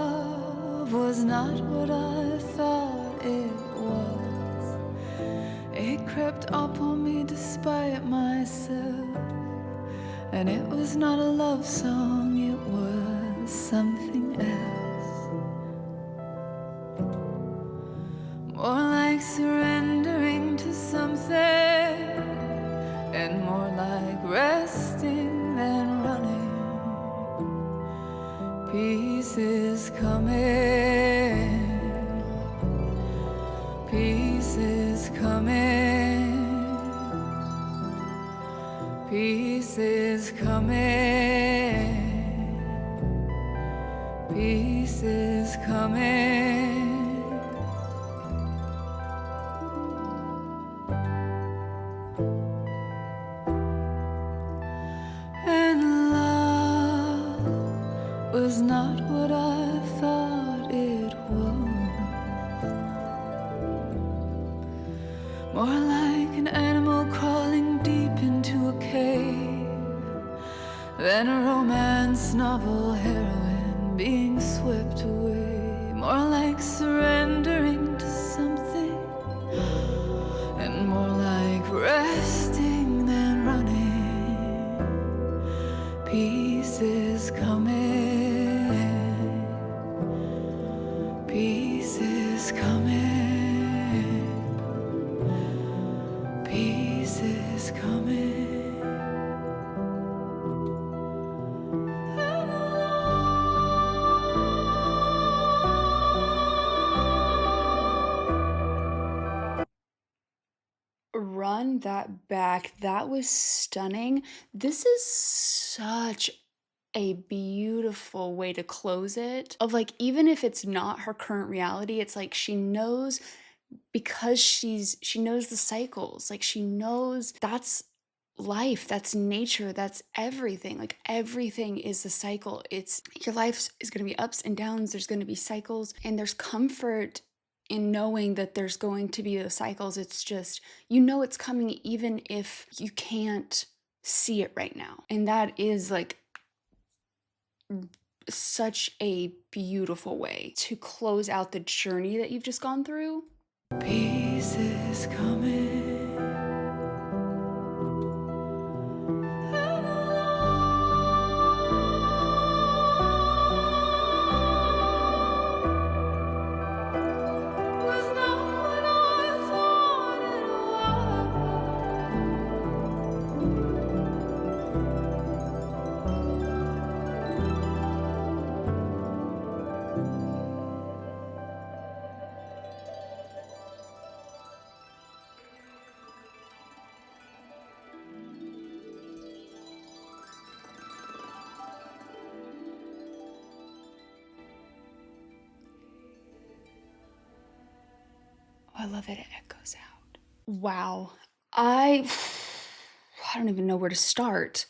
B: was not what I thought it was. It crept up on me despite myself, and it was not a love song, it was something else. More like surrendering to something, and more like resting than running. Peace is coming. Peace is coming. Peace is coming. Peace is coming. And love was not what I thought it was. More like an animal crawling deep into a cave than a romance novel heroine being swept away. More like surrendering to something, and more like resting than running. Peace is coming. Peace is coming. Peace is coming.
A: Run that back. That was stunning. This is such a beautiful way to close it. Of like, even if it's not her current reality, it's like she knows because she knows the cycles. Like, she knows that's life, that's nature, that's everything. Like, everything is the cycle. It's your life is going to be ups and downs, there's going to be cycles, and there's comfort in knowing that there's going to be those cycles. It's just, you know, it's coming even if you can't see it right now. And that is like such a beautiful way to close out the journey that you've just gone through.
B: Peace is coming. Was not what I thought
A: Oh, I love it. It echoes out. Wow. I don't even know where to start.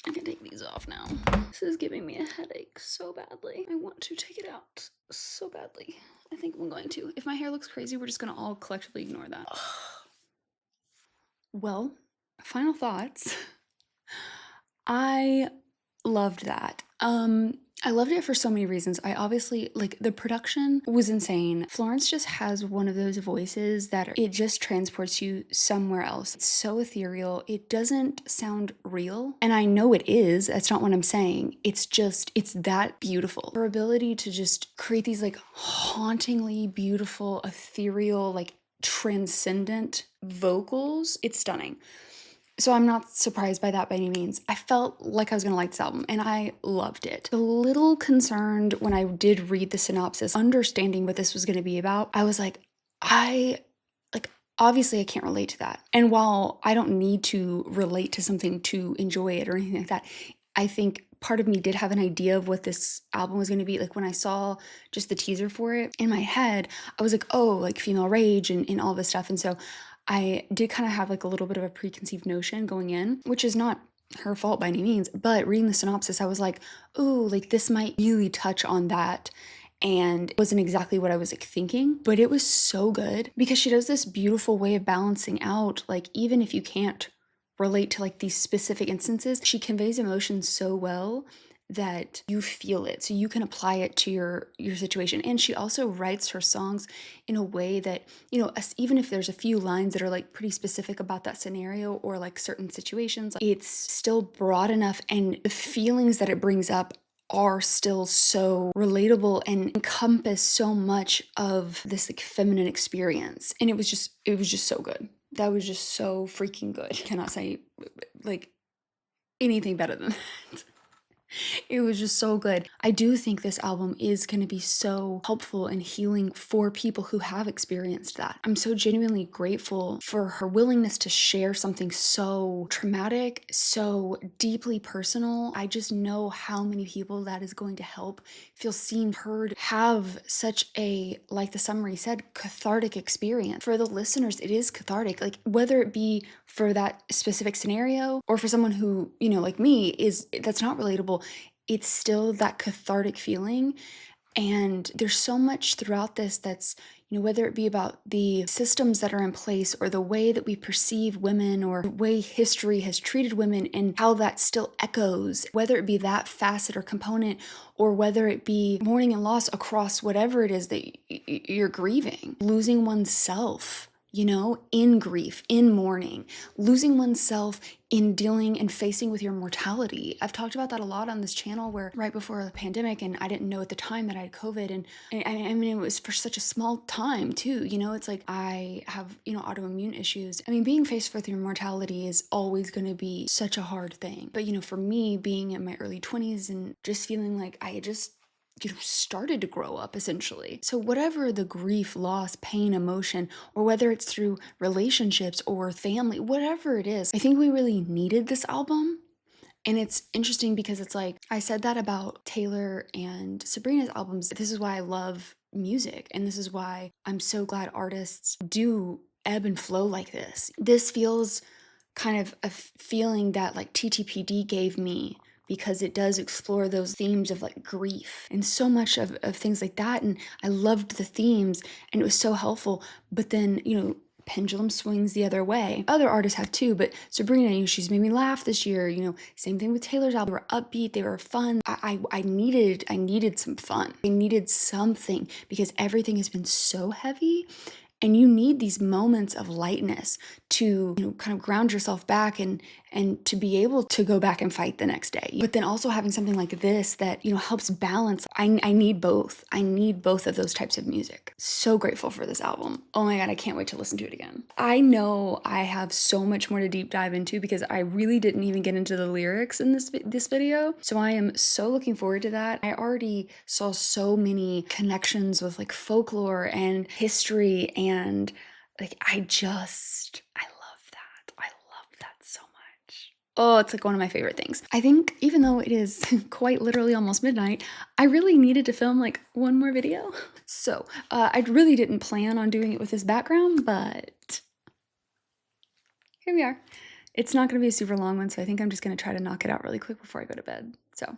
A: I can take these off now. This is giving me a headache so badly. I want to take it out so badly. I think I'm going to. If my hair looks crazy, we're just gonna all collectively ignore that. Well, final thoughts. I loved that. I loved it for so many reasons. I obviously, like, the production was insane. Florence just has one of those voices that it just transports you somewhere else. It's so ethereal. It doesn't sound real. And I know it is. That's not what I'm saying. It's just, it's that beautiful. Her ability to just create these like hauntingly beautiful, ethereal, like transcendent vocals, it's stunning. So I'm not surprised by that by any means. I felt like I was gonna like this album, and I loved it. A little concerned when I did read the synopsis, understanding what this was gonna be about. I was like, obviously I can't relate to that. And while I don't need to relate to something to enjoy it or anything like that, I think part of me did have an idea of what this album was going to be. Like, when I saw just the teaser for it in my head, I was like, oh, like female rage and all this stuff. And so I did kind of have like a little bit of a preconceived notion going in, which is not her fault by any means. But reading the synopsis, I was like, ooh, like this might really touch on that. And it wasn't exactly what I was like thinking, but it was so good because she does this beautiful way of balancing out, like, even if you can't relate to like these specific instances, she conveys emotion so well that you feel it, so you can apply it to your situation. And she also writes her songs in a way that, you know, even if there's a few lines that are like pretty specific about that scenario or like certain situations, it's still broad enough, and the feelings that it brings up are still so relatable and encompass so much of this like feminine experience. And it was just so good. That was just so freaking good. Cannot say like anything better than that. It was just so good. I do think this album is going to be so helpful and healing for people who have experienced that. I'm so genuinely grateful for her willingness to share something so traumatic, so deeply personal. I just know how many people that is going to help feel seen, heard, have such a, like the summary said, cathartic experience. For the listeners, it is cathartic. Like, whether it be for that specific scenario or for someone who, you know, like me, that's not relatable, it's still that cathartic feeling. And there's so much throughout this that's, you know, whether it be about the systems that are in place or the way that we perceive women or the way history has treated women and how that still echoes, whether it be that facet or component, or whether it be mourning and loss across whatever it is that you're grieving, losing oneself, you know, in grief, in mourning, losing oneself in dealing and facing with your mortality. I've talked about that a lot on this channel, where right before the pandemic, and I didn't know at the time that I had COVID, and I mean, it was for such a small time too, you know, it's like I have, you know, autoimmune issues. I mean, being faced with your mortality is always going to be such a hard thing. But, you know, for me, being in my early 20s and just feeling like I had just, you know, started to grow up essentially. So whatever the grief, loss, pain, emotion, or whether it's through relationships or family, whatever it is, I think we really needed this album. And it's interesting because it's like, I said that about Taylor and Sabrina's albums. This is why I love music. And this is why I'm so glad artists do ebb and flow like this. This feels kind of a feeling that like TTPD gave me, because it does explore those themes of like grief and so much of things like that. And I loved the themes and it was so helpful. But then, you know, pendulum swings the other way. Other artists have too, but Sabrina, you know, she's made me laugh this year. You know, same thing with Taylor's album. They were upbeat, they were fun. I needed some fun. I needed something because everything has been so heavy. And you need these moments of lightness to, you know, kind of ground yourself back and to be able to go back and fight the next day. But then also having something like this that, you know, helps balance. I need both. I need both of those types of music. So grateful for this album. Oh my God, I can't wait to listen to it again. I know I have so much more to deep dive into because I really didn't even get into the lyrics in this video. So I am so looking forward to that. I already saw so many connections with like folklore and history, and like I love that so much. Oh, it's like one of my favorite things. I think even though it is quite literally almost midnight, I really needed to film like one more video. So I really didn't plan on doing it with this background, but here we are. It's not going to be a super long one, so I think I'm just going to try to knock it out really quick before I go to bed. So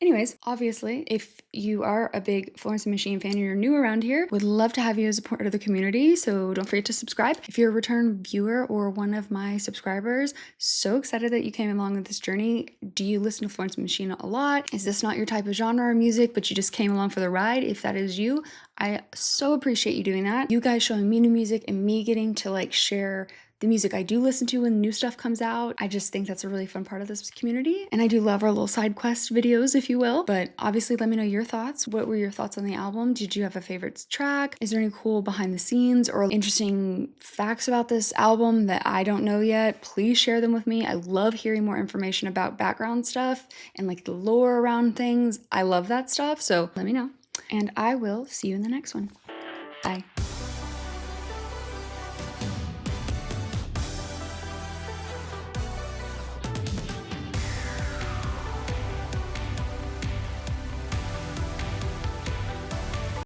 A: anyways, obviously, if you are a big Florence and Machine fan and you're new around here, would love to have you as a part of the community, so don't forget to subscribe. If you're a return viewer or one of my subscribers, so excited that you came along with this journey. Do you listen to Florence and Machine a lot? Is this not your type of genre or music, but you just came along for the ride? If that is you, I so appreciate you doing that. You guys showing me new music and me getting to like share the music I do listen to when new stuff comes out. I just think that's a really fun part of this community. And I do love our little side quest videos, if you will. But obviously, let me know your thoughts. What were your thoughts on the album? Did you have a favorite track? Is there any cool behind the scenes or interesting facts about this album that I don't know yet? Please share them with me. I love hearing more information about background stuff and like the lore around things. I love that stuff. So let me know. And I will see you in the next one. Bye.